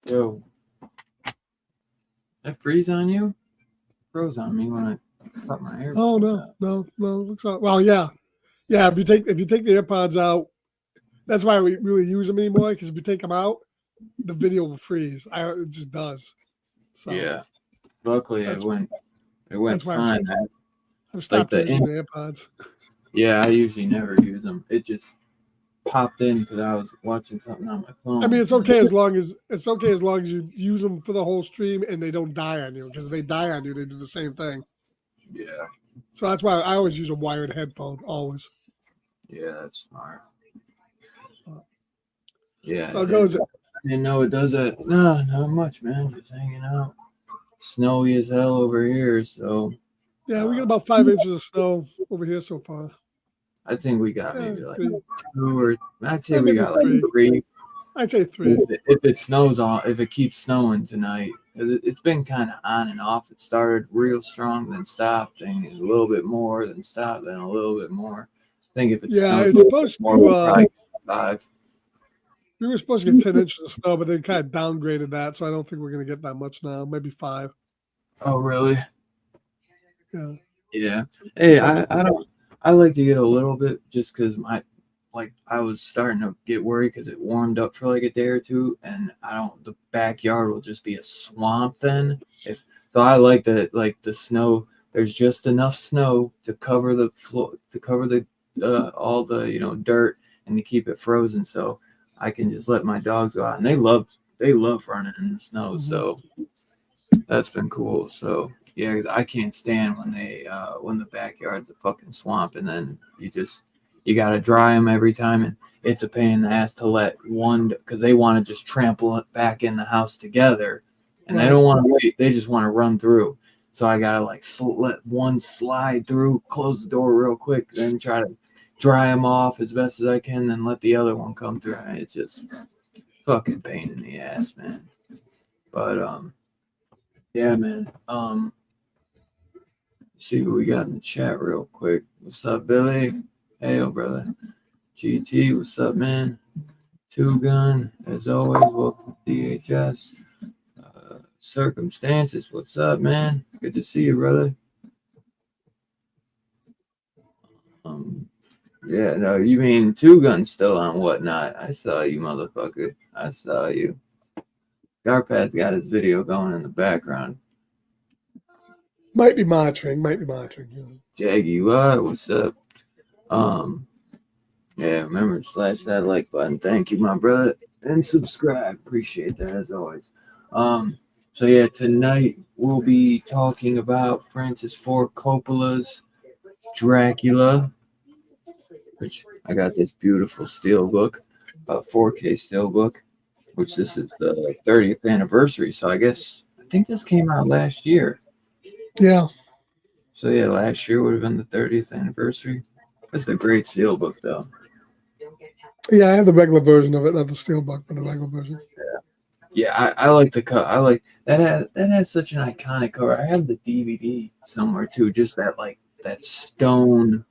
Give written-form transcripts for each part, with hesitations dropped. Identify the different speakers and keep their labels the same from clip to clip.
Speaker 1: Yo, that freeze on you? Froze on me when I cut my hair.
Speaker 2: Oh no. Looks like, well, yeah. If you take the AirPods out, that's why we really use them anymore. Because if you take them out, the video will freeze. It just does. So
Speaker 1: yeah. Luckily, it went
Speaker 2: that's why
Speaker 1: fine.
Speaker 2: I've stopped using the AirPods.
Speaker 1: Yeah, I usually never use them. It just popped in because I was watching something on my phone.
Speaker 2: I mean, it's okay as long as you use them for the whole stream and they don't die on you. Because if they die on you, they do the same thing.
Speaker 1: Yeah.
Speaker 2: So that's why I always use a wired headphone. Always.
Speaker 1: Yeah, that's smart. Yeah.
Speaker 2: So it goes.
Speaker 1: I didn't know it does that. No, not much, man. Just hanging out. Snowy as hell over here. So.
Speaker 2: Yeah, we got about 5 inches of snow over here so far.
Speaker 1: I think we got maybe like 2 or I'd say we got like 3.
Speaker 2: I'd say 3.
Speaker 1: If it snows if it keeps snowing tonight, it's been kind of on and off. It started real strong, then stopped, and a little bit more, then stopped, then a little bit more. I think if it snows,
Speaker 2: it's supposed
Speaker 1: more, we'll 5.
Speaker 2: We were supposed to get 10 inches of snow, but they kind of downgraded that, so I don't think we're going to get that much now. Maybe 5.
Speaker 1: Oh, really?
Speaker 2: Yeah.
Speaker 1: Yeah. Hey, I like to get a little bit just because I was starting to get worried because it warmed up for like a day or two, and the backyard will just be a swamp then. So I like the snow. There's just enough snow to cover the floor, to cover the all the dirt, and to keep it frozen. So I can just let my dogs go out, and they love running in the snow. Mm-hmm. So that's been cool. So yeah, I can't stand when the backyard's a fucking swamp, and then you got to dry them every time, and it's a pain in the ass to let one, because they want to just trample it back in the house together, and They don't want to wait. They just want to run through. So I got to let one slide through, close the door real quick, then try to dry them off as best as I can, then let the other one come through. It's just fucking pain in the ass, man. But, yeah, man. See what we got in the chat real quick. What's up, Billy? Hey, brother. GT, what's up, man? Two Gun, as always, welcome to DHS. Circumstances, what's up, man? Good to see you, brother. Yeah, no, you mean Two Gun still on Whatnot? I saw you, motherfucker. I saw you. Scarpad's got his video going in the background.
Speaker 2: Might be monitoring.
Speaker 1: Jaggy, what? What's up? Yeah, remember to slash that like button. Thank you, my brother. And subscribe. Appreciate that as always. So yeah, tonight we'll be talking about Francis Ford Coppola's Dracula, which I got this beautiful steel book, 4K steel book, which this is the 30th anniversary. So I think this came out last year.
Speaker 2: Yeah.
Speaker 1: So yeah, last year would have been the 30th anniversary. It's a great steel book though.
Speaker 2: Yeah, I have the regular version of it, not the steelbook, but the regular version.
Speaker 1: Yeah, I like the cut. I like that has such an iconic cover. I have the DVD somewhere too. Just that stone,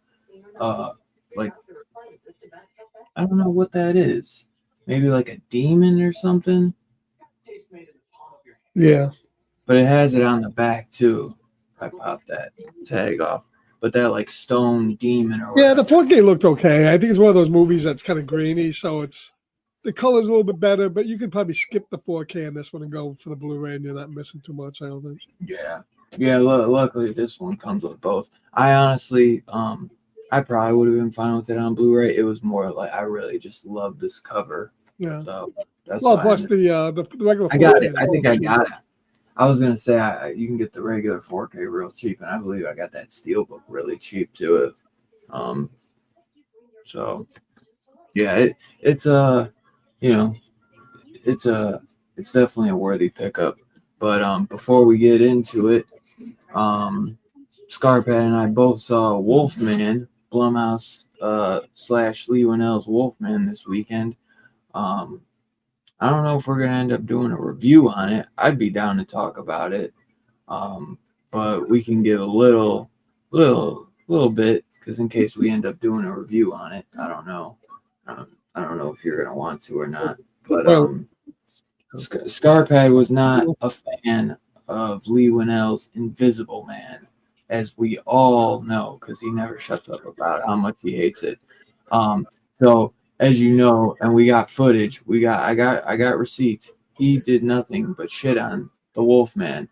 Speaker 1: uh, like I don't know what that is. Maybe like a demon or something.
Speaker 2: Yeah.
Speaker 1: But it has it on the back too. I popped that tag off. But that like stone demon or
Speaker 2: Yeah, the
Speaker 1: whatever.
Speaker 2: 4K looked okay. I think it's one of those movies that's kind of grainy, so it's the color's a little bit better, but you could probably skip the 4K in this one and go for the Blu-ray, and you're not missing too much, I don't think.
Speaker 1: Yeah. Yeah, luckily this one comes with both. I honestly, I probably would have been fine with it on Blu-ray. It was more like I really just love this cover.
Speaker 2: Yeah.
Speaker 1: So that's
Speaker 2: Well,
Speaker 1: why
Speaker 2: plus the regular
Speaker 1: I
Speaker 2: 4K
Speaker 1: got it.
Speaker 2: is
Speaker 1: I think
Speaker 2: really
Speaker 1: I
Speaker 2: cheap.
Speaker 1: got it. I was gonna say you can get the regular 4K real cheap, and I believe I got that steelbook really cheap too. Um, so yeah, it's you know it's a it's definitely a worthy pickup. But before we get into it, Scarpad and I both saw Wolfman, Blumhouse slash Lee Winnell's Wolfman this weekend. Um, I don't know if we're gonna end up doing a review on it. I'd be down to talk about it. Um, but we can give a little bit because in case we end up doing a review on it, I don't know. I don't know if you're gonna want to or not. But
Speaker 2: Well,
Speaker 1: Scarpad was not a fan of Lee Winnell's Invisible Man, as we all know, because he never shuts up about how much he hates it. So as you know, and we got footage, I got receipts. He did nothing but shit on the Wolfman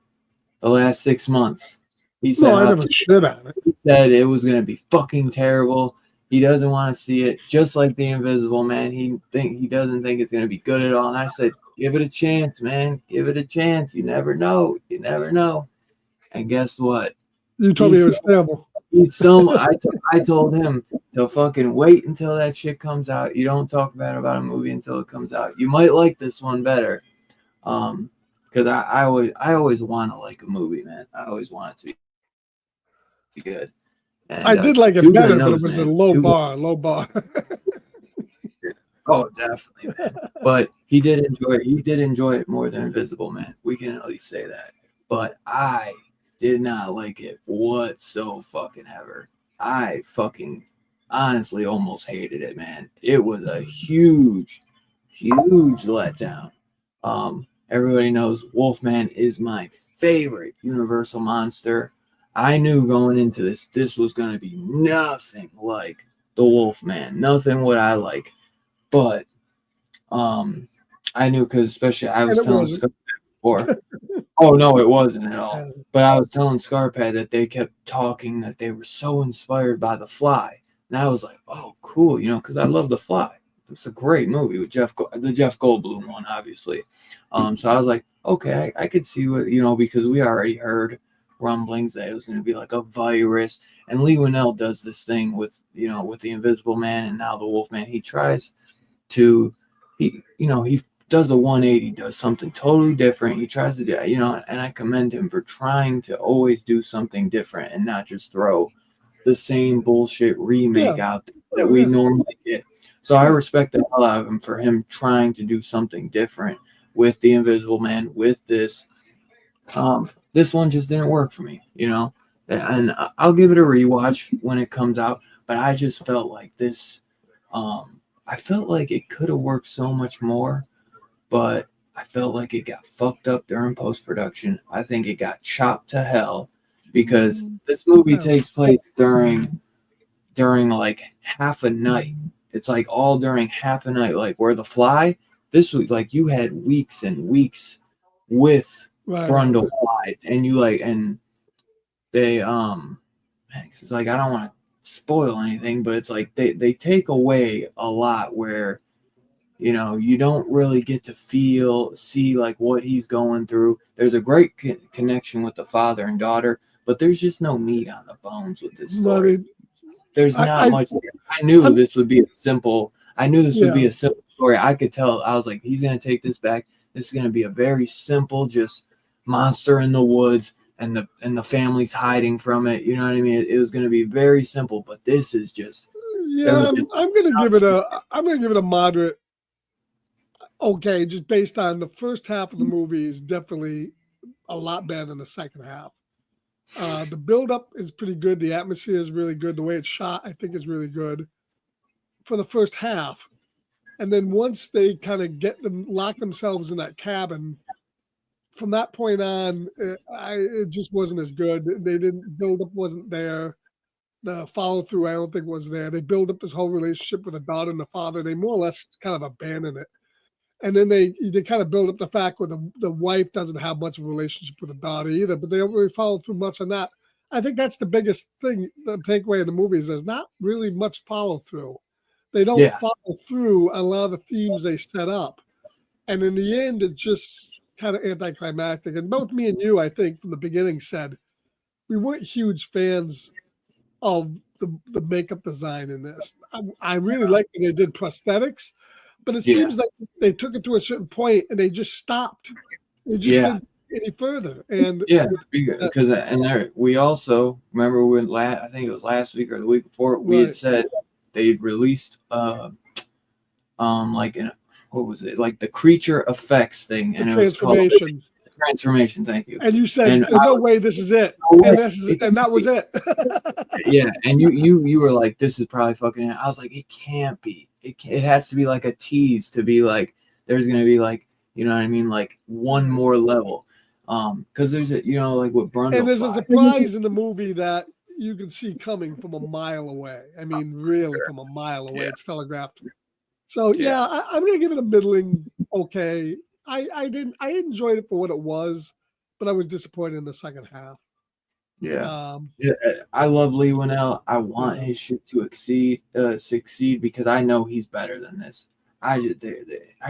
Speaker 1: the last 6 months. He
Speaker 2: no,
Speaker 1: said
Speaker 2: I never shit on it.
Speaker 1: he said it was gonna be fucking terrible. He doesn't want to see it, just like the Invisible Man. He doesn't think it's gonna be good at all. And I said, give it a chance, man. Give it a chance. You never know. You never know. And guess what?
Speaker 2: You told me it
Speaker 1: He's
Speaker 2: was terrible.
Speaker 1: he's some. I told him to fucking wait until that shit comes out. You don't talk bad about a movie until it comes out. You might like this one better. Because I always want to like a movie, man. I always want it to be good. And
Speaker 2: I did like it
Speaker 1: Two Gun
Speaker 2: better, but it
Speaker 1: knows,
Speaker 2: was a
Speaker 1: man.
Speaker 2: low bar, low bar.
Speaker 1: Oh, definitely, man. But he did enjoy it more than Invisible Man. We can at least say that. But I did not like it whatsoever fucking ever. I fucking honestly almost hated it, man. It was a huge, huge letdown. Everybody knows Wolfman is my favorite Universal monster. I knew going into this was going to be nothing like the Wolfman, nothing what I like. But I knew because especially I
Speaker 2: And
Speaker 1: was
Speaker 2: it
Speaker 1: telling
Speaker 2: wasn't.
Speaker 1: Scarpad before. Oh no, it wasn't at all.
Speaker 2: Uh,
Speaker 1: But I was telling Scarpad that they kept talking that they were so inspired by The Fly, and I was like, oh, cool, because I love The Fly. It's a great movie with the Jeff Goldblum one, obviously. So I was like, okay, I could see what because we already heard rumblings that it was going to be like a virus, and Lee Winnell does this thing with the Invisible Man and now the Wolfman. He tries to he does the 180, does something totally different. He tries to do and I commend him for trying to always do something different and not just throw the same bullshit remake
Speaker 2: yeah.
Speaker 1: out that
Speaker 2: Oh,
Speaker 1: we
Speaker 2: yeah.
Speaker 1: normally get. So I respect the hell out of him for him trying to do something different with the Invisible Man, with this one just didn't work for me, and I'll give it a rewatch when it comes out, but I just felt like this I felt like it could have worked so much more, but I felt like it got fucked up during post production. I think it got chopped to hell because this movie
Speaker 2: Yeah.
Speaker 1: takes place during like half a night. It's like all during half a night. Like where The Fly, this week, like you had weeks and weeks with
Speaker 2: Right.
Speaker 1: Brundle Fly, and you and they it's like I don't want to spoil anything, but it's like they take away a lot where, you know, you don't really get to see like what he's going through. There's a great connection with the father and daughter, but there's just no meat on the bones with this
Speaker 2: No,
Speaker 1: story. There's not
Speaker 2: I
Speaker 1: much. I knew
Speaker 2: I'm,
Speaker 1: this would be a simple. I knew this would
Speaker 2: yeah,
Speaker 1: be a simple story. I could tell. I was like, he's gonna take this back. This is gonna be a very simple, just monster in the woods, and the family's hiding from it. You know what I mean? It was gonna be very simple, but this is just there
Speaker 2: yeah,
Speaker 1: was just
Speaker 2: I'm gonna give it a moderate. Okay, just based on the first half of the movie is definitely a lot better than the second half. The build up is pretty good. The atmosphere is really good. The way it's shot, I think, is really good for the first half. And then once they kind of lock themselves in that cabin, from that point on, it just wasn't as good. They didn't build up, wasn't there. The follow through, I don't think was there. They build up this whole relationship with the daughter and the father. They more or less kind of abandon it. And then they kind of build up the fact where the wife doesn't have much of a relationship with the daughter either, but they don't really follow through much on that. I think that's the biggest thing, the takeaway in the movie is there's not really much follow through. They don't
Speaker 1: yeah,
Speaker 2: follow through on a lot of the themes they set up. And in the end, it's just kind of anticlimactic. And both me and you, I think, from the beginning said we weren't huge fans of the makeup design in this. I really like that they did prosthetics, but it
Speaker 1: yeah,
Speaker 2: seems like they took it to a certain point and they just stopped. They just
Speaker 1: yeah.
Speaker 2: didn't any further. And
Speaker 1: Yeah, because and there we also remember when I think it was last week or the week before we had
Speaker 2: right,
Speaker 1: said they'd released like an what was it, like the creature effects thing,
Speaker 2: the
Speaker 1: and it was called
Speaker 2: transformation.
Speaker 1: Transformation. Thank you.
Speaker 2: And you said
Speaker 1: And
Speaker 2: there's
Speaker 1: I
Speaker 2: no
Speaker 1: was
Speaker 2: way this is it.
Speaker 1: no way,
Speaker 2: And that was it.
Speaker 1: yeah, and you were like, this is probably fucking it. I was like, it can't be. It has to be like a tease to be like there's gonna be like, you know what I mean, like one more level. Because there's a, you know, like with
Speaker 2: And there's a
Speaker 1: Brundlefly.
Speaker 2: surprise in the movie that you can see coming from a mile away. I mean, really from a mile away.
Speaker 1: Yeah,
Speaker 2: It's telegraphed. So
Speaker 1: yeah,
Speaker 2: yeah, I'm gonna give it a middling okay. I enjoyed it for what it was, but I was disappointed in the second half.
Speaker 1: yeah.
Speaker 2: Um,
Speaker 1: Yeah, I love Lee Winnell. I want
Speaker 2: yeah,
Speaker 1: his shit to succeed because I know he's better than this. I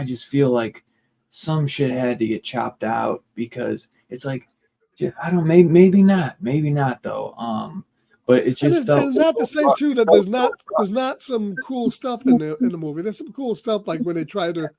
Speaker 1: just feel like some shit had to get chopped out because it's like, I don't, maybe not though. But it
Speaker 2: and
Speaker 1: just felt
Speaker 2: it's
Speaker 1: so
Speaker 2: not to say
Speaker 1: rushed.
Speaker 2: too
Speaker 1: It
Speaker 2: that
Speaker 1: felt so
Speaker 2: there's not some cool stuff in the movie. There's some cool stuff like when they try to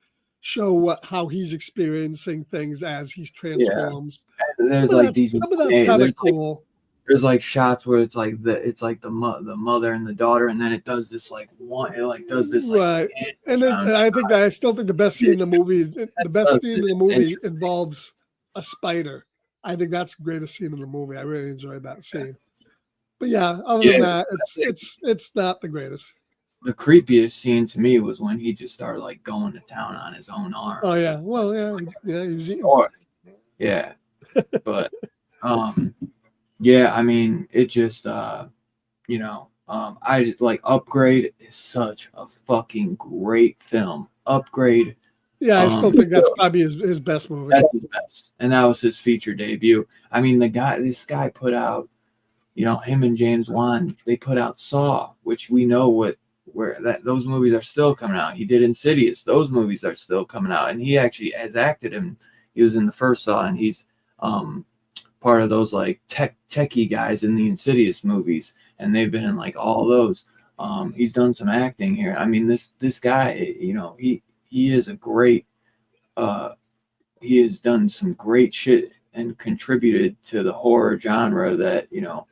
Speaker 2: show how he's experiencing things as he
Speaker 1: yeah.
Speaker 2: transforms.
Speaker 1: There's like these,
Speaker 2: Some of that's kind of
Speaker 1: there's like
Speaker 2: cool.
Speaker 1: there's like shots where it's like the mother and the daughter, and then it does this like one, it like does this like
Speaker 2: Right.
Speaker 1: hand
Speaker 2: And I think that I still think the best scene in the movie the
Speaker 1: That's
Speaker 2: best
Speaker 1: such
Speaker 2: scene in the
Speaker 1: an
Speaker 2: movie
Speaker 1: interesting.
Speaker 2: involves a spider. I think that's the greatest scene in the movie. I really enjoyed that scene. But yeah, other than
Speaker 1: Yeah,
Speaker 2: that,
Speaker 1: I think
Speaker 2: it's not the greatest.
Speaker 1: the creepiest scene to me was when he just started like going to town on his own arm.
Speaker 2: Oh yeah. Well, yeah, yeah, he was eating.
Speaker 1: Or yeah, but um, yeah, I mean, it just you know, I just like Upgrade is such a fucking great film. Upgrade,
Speaker 2: Yeah, I still think that's
Speaker 1: still,
Speaker 2: probably his best movie.
Speaker 1: that's his best, and that was his feature debut. I mean, this guy put out, you know, him and James Wan, they put out Saw, which we know where that those movies are still coming out. He did Insidious; those movies are still coming out, and he actually has acted in. He was in the first Saw, and he's um, part of those like techie guys in the Insidious movies, and they've been in like all those. He's done some acting here. I mean, this guy, you know, he is a great. Uh, he has done some great shit and contributed to the horror genre that, you know,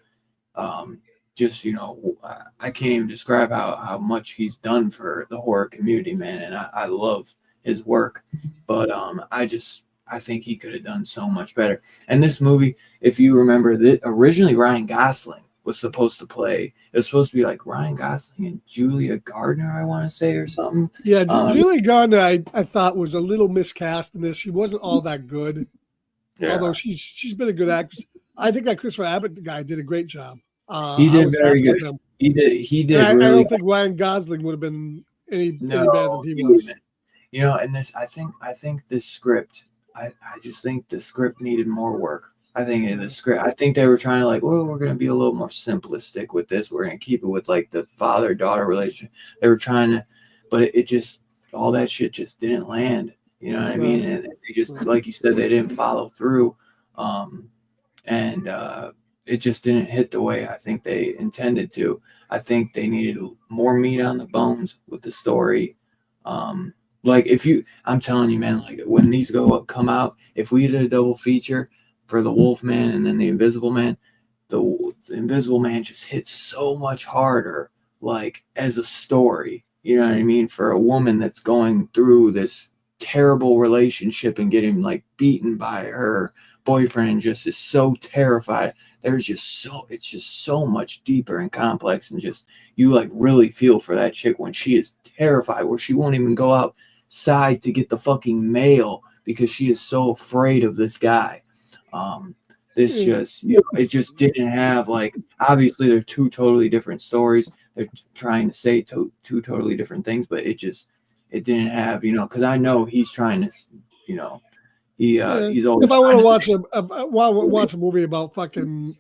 Speaker 1: just, you know, I can't even describe how much he's done for the horror community, man, and I love his work, but I think he could have done so much better. And this movie, if you remember, that originally Ryan Gosling was supposed to play. It was supposed to be like Ryan Gosling and Julia Gardner, I want to say, or something.
Speaker 2: Yeah,
Speaker 1: Um,
Speaker 2: Julie Gardner, I thought was a little miscast in this. She wasn't all that good, although
Speaker 1: yeah,
Speaker 2: she's been a good actress. I think that Christopher Abbott guy did a great job.
Speaker 1: he
Speaker 2: I
Speaker 1: did
Speaker 2: was
Speaker 1: very
Speaker 2: happy
Speaker 1: good.
Speaker 2: with him,
Speaker 1: He
Speaker 2: and
Speaker 1: did
Speaker 2: I
Speaker 1: really.
Speaker 2: don't think Ryan Gosling would have been any better than
Speaker 1: No,
Speaker 2: he
Speaker 1: he
Speaker 2: was.
Speaker 1: wouldn't. You know, and this, I think this script, I just think the script needed more work. I think in the script, I think they were trying to like, well, we're going to be a little more simplistic with this. We're going to keep it with like the father-daughter relationship. They were trying to, but it just, all that shit just didn't land. You know what I mean? And they just, like you said, they didn't follow through. And it just didn't hit the way I think they intended to. I think they needed more meat on the bones with the story. Like I'm telling you, man, like when these come out, if we did a double feature for the Wolfman and then the Invisible Man, the Invisible Man just hits so much harder, like as a story. You know what I mean? For a woman that's going through this terrible relationship and getting like beaten by her boyfriend and just is so terrified. It's just so much deeper and complex, and just you like really feel for that chick when she is terrified, where she won't even go outside to get the fucking mail because she is so afraid of this guy. This just, it just didn't have like, obviously they're two totally different stories. They're trying to say two totally different things, but it didn't have, because I know he's trying to, he's always.
Speaker 2: If I want to watch a movie about fucking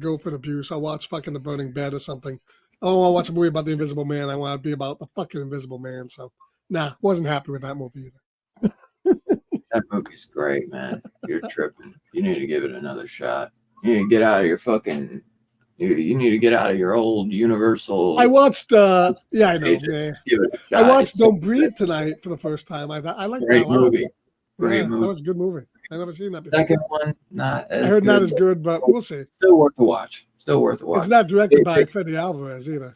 Speaker 2: girlfriend abuse, I'll watch fucking The Burning Bed or something. I don't want to watch a movie about the Invisible Man. I want to be about the fucking Invisible Man. So, wasn't happy with that movie either.
Speaker 1: That movie's great, man. You're tripping. You need to give it another shot. You need to get out of your fucking. You need to get out of your old Universal.
Speaker 2: I watched. I know. Man. I watched Don't Breathe tonight for the first time. I liked that a lot.
Speaker 1: Movie. Great movie.
Speaker 2: That was a good movie. I never seen that before.
Speaker 1: Second one, not as.
Speaker 2: I heard not as good, but we'll see.
Speaker 1: Still worth a watch.
Speaker 2: It's not directed by Fede Alvarez either.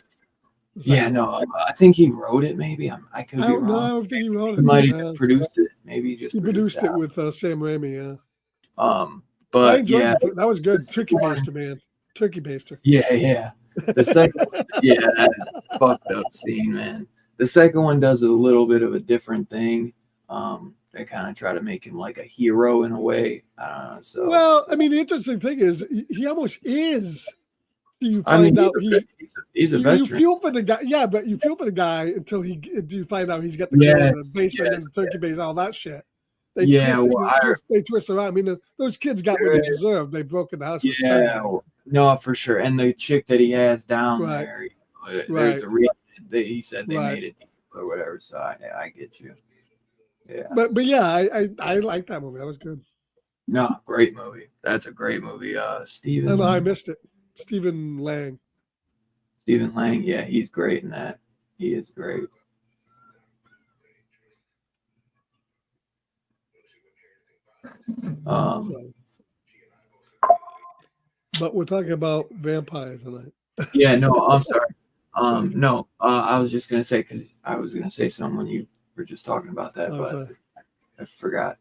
Speaker 1: Yeah, no, I think he wrote it. Maybe I could be wrong.
Speaker 2: No, I don't think he wrote it.
Speaker 1: He might have produced it. Maybe he
Speaker 2: produced it with Sam Raimi.
Speaker 1: Yeah. But
Speaker 2: I enjoyed it. That was good. Turkey baster, man. Turkey baster.
Speaker 1: Yeah. The second, that is a fucked up scene, man. The second one does a little bit of a different thing. They kind of try to make him like a hero in a way. I don't know. So
Speaker 2: well, I mean, the interesting thing is he almost is. You find out
Speaker 1: he's a veteran.
Speaker 2: You feel for the guy, but you feel for the guy until you find out he's got the kid in the basement and the turkey base, all that shit. They twist around. I mean, those kids got what they deserved. They broke in the house.
Speaker 1: No, for sure. And the chick that he has down there, there's a reason that he said they made it or whatever. So I get you. Yeah.
Speaker 2: But yeah, I like that movie. That was good.
Speaker 1: No, great movie. That's a great movie. Steven.
Speaker 2: No, I missed it. Stephen Lang.
Speaker 1: Yeah, he's great in that. He is great.
Speaker 2: But we're talking about vampires tonight.
Speaker 1: Yeah, no, I'm sorry. No, I was just gonna say, because I was gonna say something when you were just talking about that, but I forgot.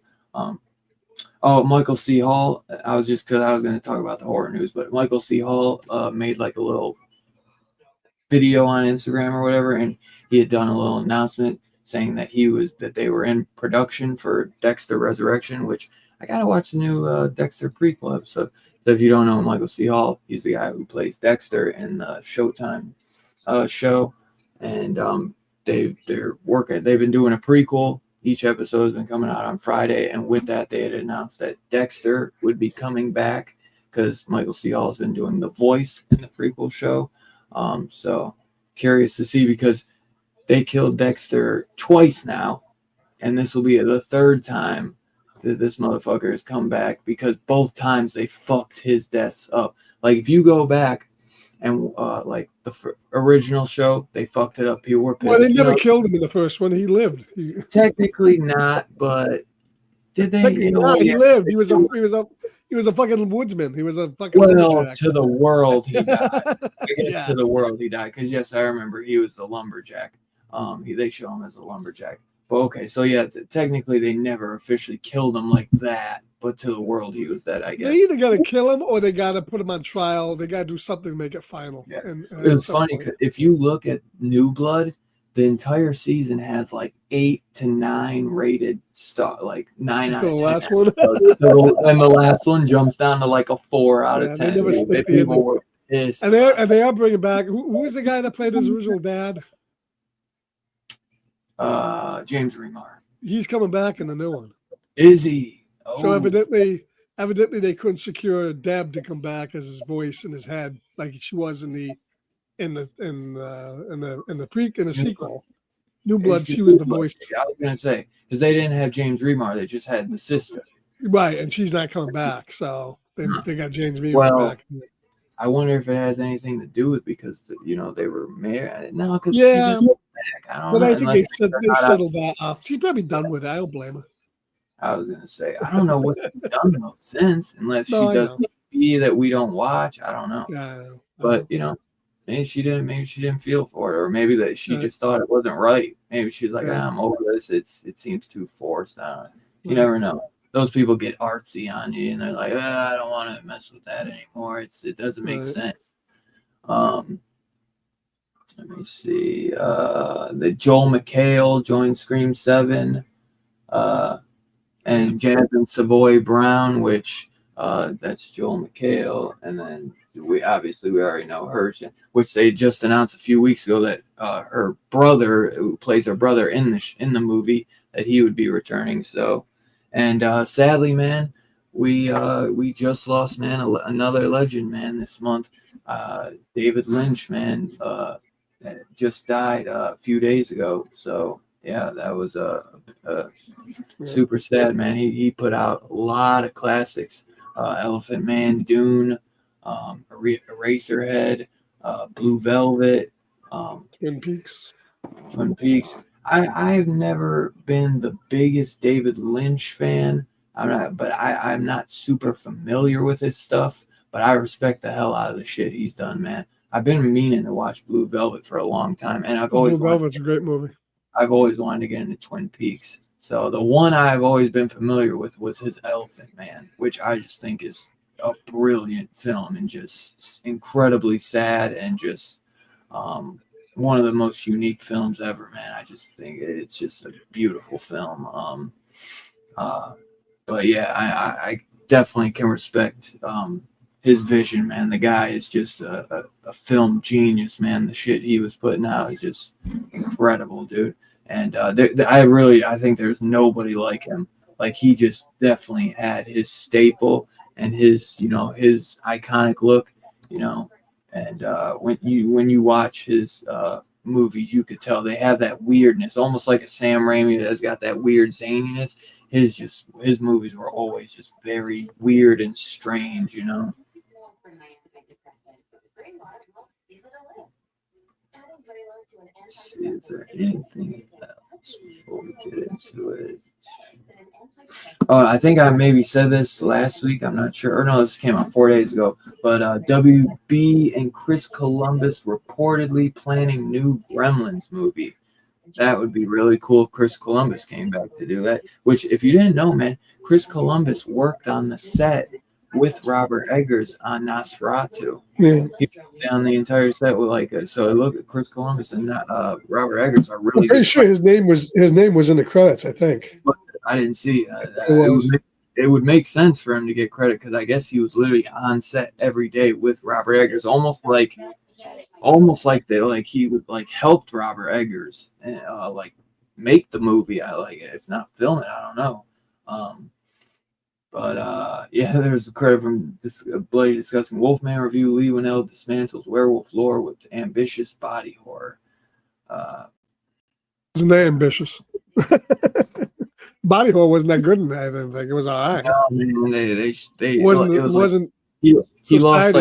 Speaker 1: Michael C. Hall. I was going to talk about the horror news, but Michael C. Hall made like a little video on Instagram or whatever, and he had done a little announcement saying that they were in production for Dexter Resurrection, which I gotta watch the new Dexter prequel episode. So if you don't know Michael C. Hall, he's the guy who plays Dexter in the Showtime show, and they're working. They've been doing a prequel. Each episode has been coming out on Friday, and with that, they had announced that Dexter would be coming back because Michael C. Hall has been doing the voice in the prequel show. So curious to see, because they killed Dexter twice now, and this will be the third time that this motherfucker has come back, because both times they fucked his deaths up. Like if you go back and like the original show, they fucked it up. People were pissed.
Speaker 2: Well, they never killed him in the first one. He lived.
Speaker 1: Technically not, but did they?
Speaker 2: Technically not. He lived. He was a fucking woodsman. He was a fucking lumberjack.
Speaker 1: To the world he died. I guess to the world he died, because yes, I remember he was the lumberjack. They show him as a lumberjack. But okay, so yeah, technically they never officially killed him like that, but to the world he was dead, I guess.
Speaker 2: They either got to kill him or they got to put him on trial. They got to do something to make it final.
Speaker 1: Yeah. It was funny because if you look at New Blood, the entire season has like 8 to 9 rated star, like 9 out of 10.
Speaker 2: The last one,
Speaker 1: and the last one jumps down to like a 4 out of 10.
Speaker 2: They never stick the
Speaker 1: people were pissed.
Speaker 2: And they are bringing back. Who was the guy that played his original dad?
Speaker 1: James Remar.
Speaker 2: He's coming back in the new one.
Speaker 1: Is he?
Speaker 2: So evidently evidently they couldn't secure Deb to come back as his voice in his head, like she was in the sequel. New Blood, she was the voice.
Speaker 1: I was gonna say because they didn't have James Remar, they just had the sister.
Speaker 2: Right, and she's not coming back, so they got James Remar back.
Speaker 1: I wonder if it has anything to do with because they were married. No, because
Speaker 2: yeah,
Speaker 1: back. I don't
Speaker 2: but
Speaker 1: know.
Speaker 2: I think they settled that off. She's probably done with it. I don't blame her.
Speaker 1: I was gonna say I don't know what she's done though since, unless she does TV that we don't watch. I don't know.
Speaker 2: Yeah,
Speaker 1: but maybe she didn't feel for it, or maybe that she just thought it wasn't right. Maybe she's like, I'm over this. It seems too forced. You never know. Those people get artsy on you, and they're like, I don't want to mess with that anymore. It doesn't make sense. Let me see. The Joel McHale joined Scream 7, and Jasmine Savoy Brown, which that's Joel McHale, and then we already know her, which they just announced a few weeks ago that her brother, who plays her brother in the movie, that he would be returning. So, and sadly, man, we just lost, man, another legend, man, this month. David Lynch, man, just died a few days ago. So yeah, that was super sad, man. He put out a lot of classics. Elephant Man, Dune, Eraserhead, Blue Velvet,
Speaker 2: Twin Peaks.
Speaker 1: I've never been the biggest David Lynch fan. I'm not super familiar with his stuff, but I respect the hell out of the shit he's done, man. I've been meaning to watch Blue Velvet for a long time, and
Speaker 2: Blue Velvet's a great movie.
Speaker 1: I've always wanted to get into Twin Peaks. So the one I've always been familiar with was his Elephant Man, which I just think is a brilliant film and just incredibly sad and just one of the most unique films ever, man. I just think it's just a beautiful film. But yeah, I definitely can respect his vision, man. The guy is just a film genius, man. The shit he was putting out is just incredible, dude. And I think there's nobody like him. Like he just definitely had his staple and his iconic look, And when you watch his movies, you could tell they have that weirdness, almost like a Sam Raimi that has got that weird zaniness. His movies were always just very weird and strange, Let's see, is there anything else before we get into it? I think I maybe said this last week. I'm not sure. Or no, this came out 4 days ago. But WB and Chris Columbus reportedly planning new Gremlins movie. That would be really cool if Chris Columbus came back to do that. Which, if you didn't know, man, Chris Columbus worked on the set with Robert Eggers on Nosferatu.
Speaker 2: Yeah.
Speaker 1: He was on the entire set with so look at Chris Columbus and Robert Eggers are really.
Speaker 2: I'm pretty sure his name was in the credits, I think.
Speaker 1: But I didn't see it would make sense for him to get credit because I guess he was literally on set every day with Robert Eggers, almost like he would helped Robert Eggers and make the movie. If not film it, I don't know. But there's a credit from Bloody discussing Wolfman review. Lee Winnell dismantles werewolf lore with ambitious body horror.
Speaker 2: Wasn't that ambitious? Body horror wasn't that good in that. I didn't think it was all right.
Speaker 1: No, man, they
Speaker 2: wasn't.
Speaker 1: He lost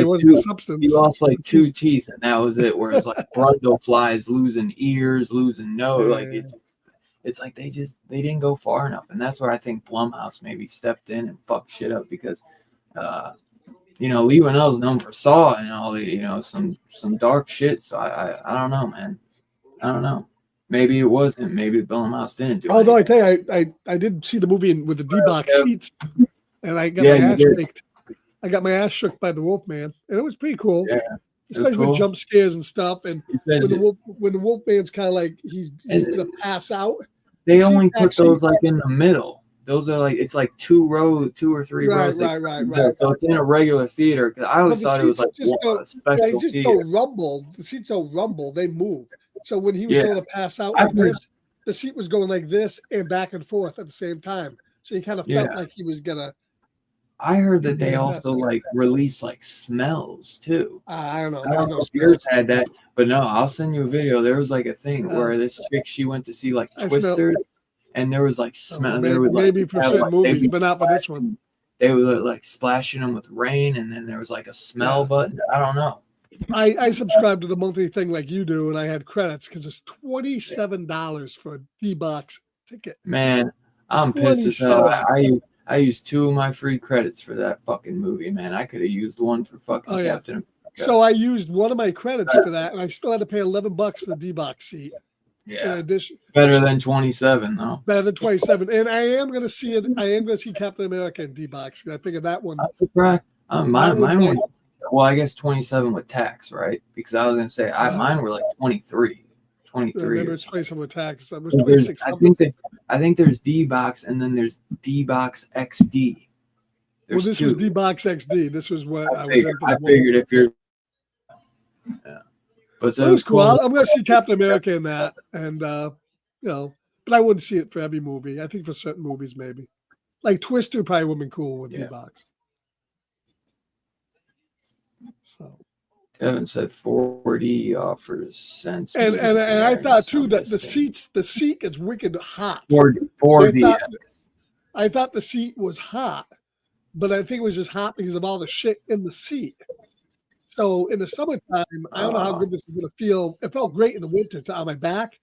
Speaker 2: substance.
Speaker 1: He lost 2 teeth, and that was it. Whereas Brundle flies losing ears, losing nose. It's like they didn't go far enough, and that's where I think Blumhouse maybe stepped in and fucked shit up because, Lee Winnell's known for Saw and all the some dark shit. So I don't know, man. I don't know. Maybe it wasn't. Maybe Blumhouse didn't do it.
Speaker 2: Although I tell you, I did see the movie with the D-box seats, and I got my ass shook. I got my ass shook by the Wolfman, and it was pretty cool.
Speaker 1: Yeah.
Speaker 2: Especially with jump scares and stuff, and when the Wolfman's kind of like he's gonna pass out.
Speaker 1: They only put those in the middle. Those are it's 2 or 3 rows.
Speaker 2: Right.
Speaker 1: So it's in a regular theater. Because I always thought it was a special
Speaker 2: theater. Don't rumble. The seats don't rumble. They move. So when he was going to pass out this, the seat was going like this and back and forth at the same time. So he kind of felt like he was gonna
Speaker 1: I heard that they
Speaker 2: Yeah,
Speaker 1: also like release like smells too.
Speaker 2: I don't know.
Speaker 1: I
Speaker 2: There's
Speaker 1: don't
Speaker 2: no
Speaker 1: know if yours
Speaker 2: smells.
Speaker 1: had that, but no, I'll send you a video. There was like a thing
Speaker 2: Uh,
Speaker 1: where this chick she went to see like
Speaker 2: I smell.
Speaker 1: Twisters, and there was like
Speaker 2: Oh,
Speaker 1: smell. There was like
Speaker 2: maybe for
Speaker 1: have,
Speaker 2: certain
Speaker 1: like they'd
Speaker 2: movies,
Speaker 1: be
Speaker 2: but not for this one.
Speaker 1: splashing, they were like splashing them with rain, and then there was like a smell
Speaker 2: Yeah.
Speaker 1: button. I don't know.
Speaker 2: I subscribed to the monthly thing like you do, and I had credits because it's $27 for a D-Box ticket.
Speaker 1: Man, I'm pissed as hell.
Speaker 2: 27.
Speaker 1: I used 2 of my free credits for that fucking movie, man. I could have used one for fucking
Speaker 2: Oh yeah.
Speaker 1: Captain America.
Speaker 2: So I used one of my credits for that, and I still had to pay $11 for the D-Box seat. In
Speaker 1: Yeah,
Speaker 2: addition,
Speaker 1: better than 27 though.
Speaker 2: better than 27. And I am going to see it. I am going to see Captain America in D-Box. I figured that one.
Speaker 1: I'm surprised. Mine
Speaker 2: That
Speaker 1: was, well, I guess 27 with tax, right? Because I was gonna say mine were like 23. 23.
Speaker 2: Maybe it's 27 with tax. It was
Speaker 1: So
Speaker 2: 26.
Speaker 1: I think there's D-Box and then there's D-Box XD.
Speaker 2: Well,
Speaker 1: There's
Speaker 2: this
Speaker 1: 2.
Speaker 2: was D-Box XD. This was what I was
Speaker 1: figured,
Speaker 2: in.
Speaker 1: I figured if you're, yeah. But
Speaker 2: it was cool. I'm going to see Captain America in that, and you know, but I wouldn't see it for every movie. I think for certain movies, maybe like Twister probably would have been cool with D-Box. So
Speaker 1: Kevin said 4D offers sense.
Speaker 2: and I thought too that the seat gets wicked hot.
Speaker 1: 4D.
Speaker 2: I thought the seat was hot, but I think it was just hot because of all the shit in the seat. So in the summertime, I don't know how good this is going to feel. It felt great in the winter on my back,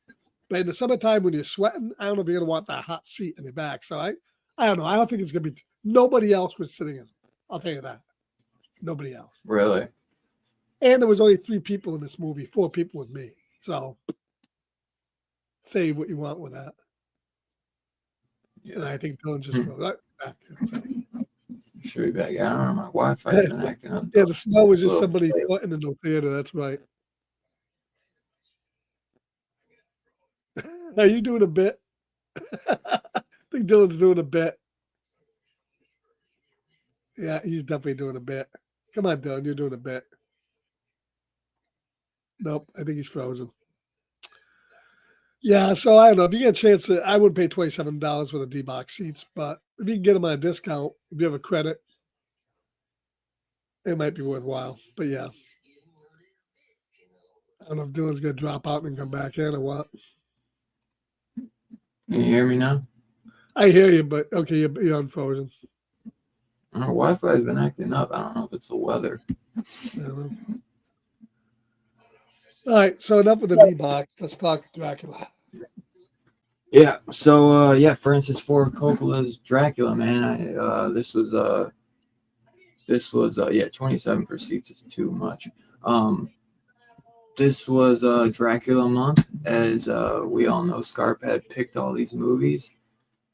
Speaker 2: but in the summertime when you're sweating, I don't know if you're going to want that hot seat in your back. So I don't know. I don't think it's going to be. Nobody else was sitting in. I'll tell you that. Nobody else.
Speaker 1: Really?
Speaker 2: And there was only 3 people in this movie, 4 people with me. So say what you want with that. Yeah. And I think Dylan just fell right back.
Speaker 1: Should be back. I don't know. My Wi-Fi is acting up.
Speaker 2: Yeah, the smell was just somebody putting in the theater. That's right. Are you doing a bit? I think Dylan's doing a bit. Yeah, he's definitely doing a bit. Come on, Dylan, you're doing a bit. Nope, I think he's frozen. Yeah, so I don't know. If you get a chance, I would pay $27 for the D-Box seats, but if you can get them on a discount, if you have a credit, it might be worthwhile. But yeah, I don't know if Dylan's going to drop out and come back in or what.
Speaker 1: Can you hear me now?
Speaker 2: I hear you, but okay, you're unfrozen.
Speaker 1: Our Wi-Fi has been acting up. I don't know if it's the weather.
Speaker 2: I don't know. All right, so enough with the D-Box. Let's talk Dracula.
Speaker 1: Yeah, so Francis Ford Coppola's Dracula, man. This was 27 for seats is too much. This was Dracula month, as we all know. Scarp had picked all these movies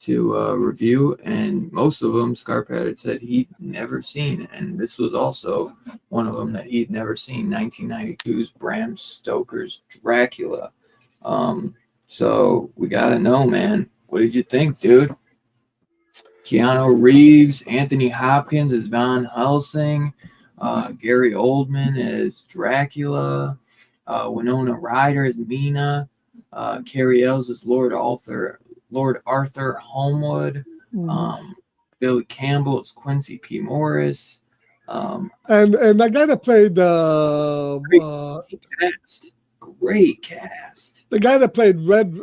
Speaker 1: to review, and most of them Scarp had said he'd never seen, and this was also one of them that he'd never seen. 1992's Bram Stoker's Dracula. So we gotta know, man. What did you think, dude? Keanu Reeves, Anthony Hopkins as Van Helsing, Gary Oldman as Dracula, Winona Ryder as Mina, Cary Elwes as Lord Arthur Holmwood, Billy Campbell as Quincy P. Morris,
Speaker 2: and that guy that played
Speaker 1: great cast.
Speaker 2: The guy that played Red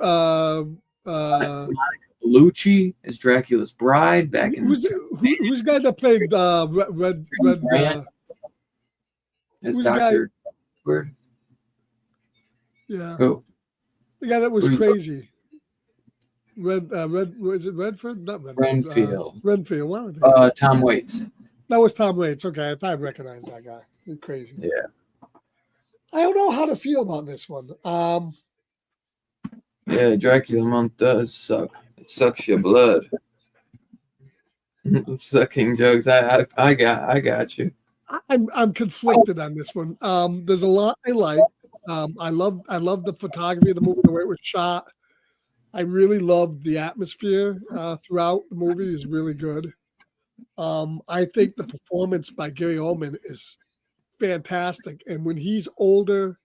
Speaker 1: Bellucci as Dracula's bride back in
Speaker 2: who's the guy that played Red
Speaker 1: as Dr. Edward?
Speaker 2: Yeah.
Speaker 1: Oh.
Speaker 2: The guy that was crazy. Is it Redford? Not Redford.
Speaker 1: Renfield.
Speaker 2: Renfield. What
Speaker 1: Tom Waits.
Speaker 2: That was Tom Waits. Okay, I thought I recognized that guy. He's crazy.
Speaker 1: Yeah.
Speaker 2: I don't know how to feel about this one.
Speaker 1: Yeah, Dracula month does suck. It sucks your blood. Sucking jokes. I got you.
Speaker 2: I'm conflicted on this one. There's a lot I like. I love the photography of the movie, the way it was shot. I really loved the atmosphere throughout the movie is really good. I think the performance by Gary Oldman is fantastic, and when he's older,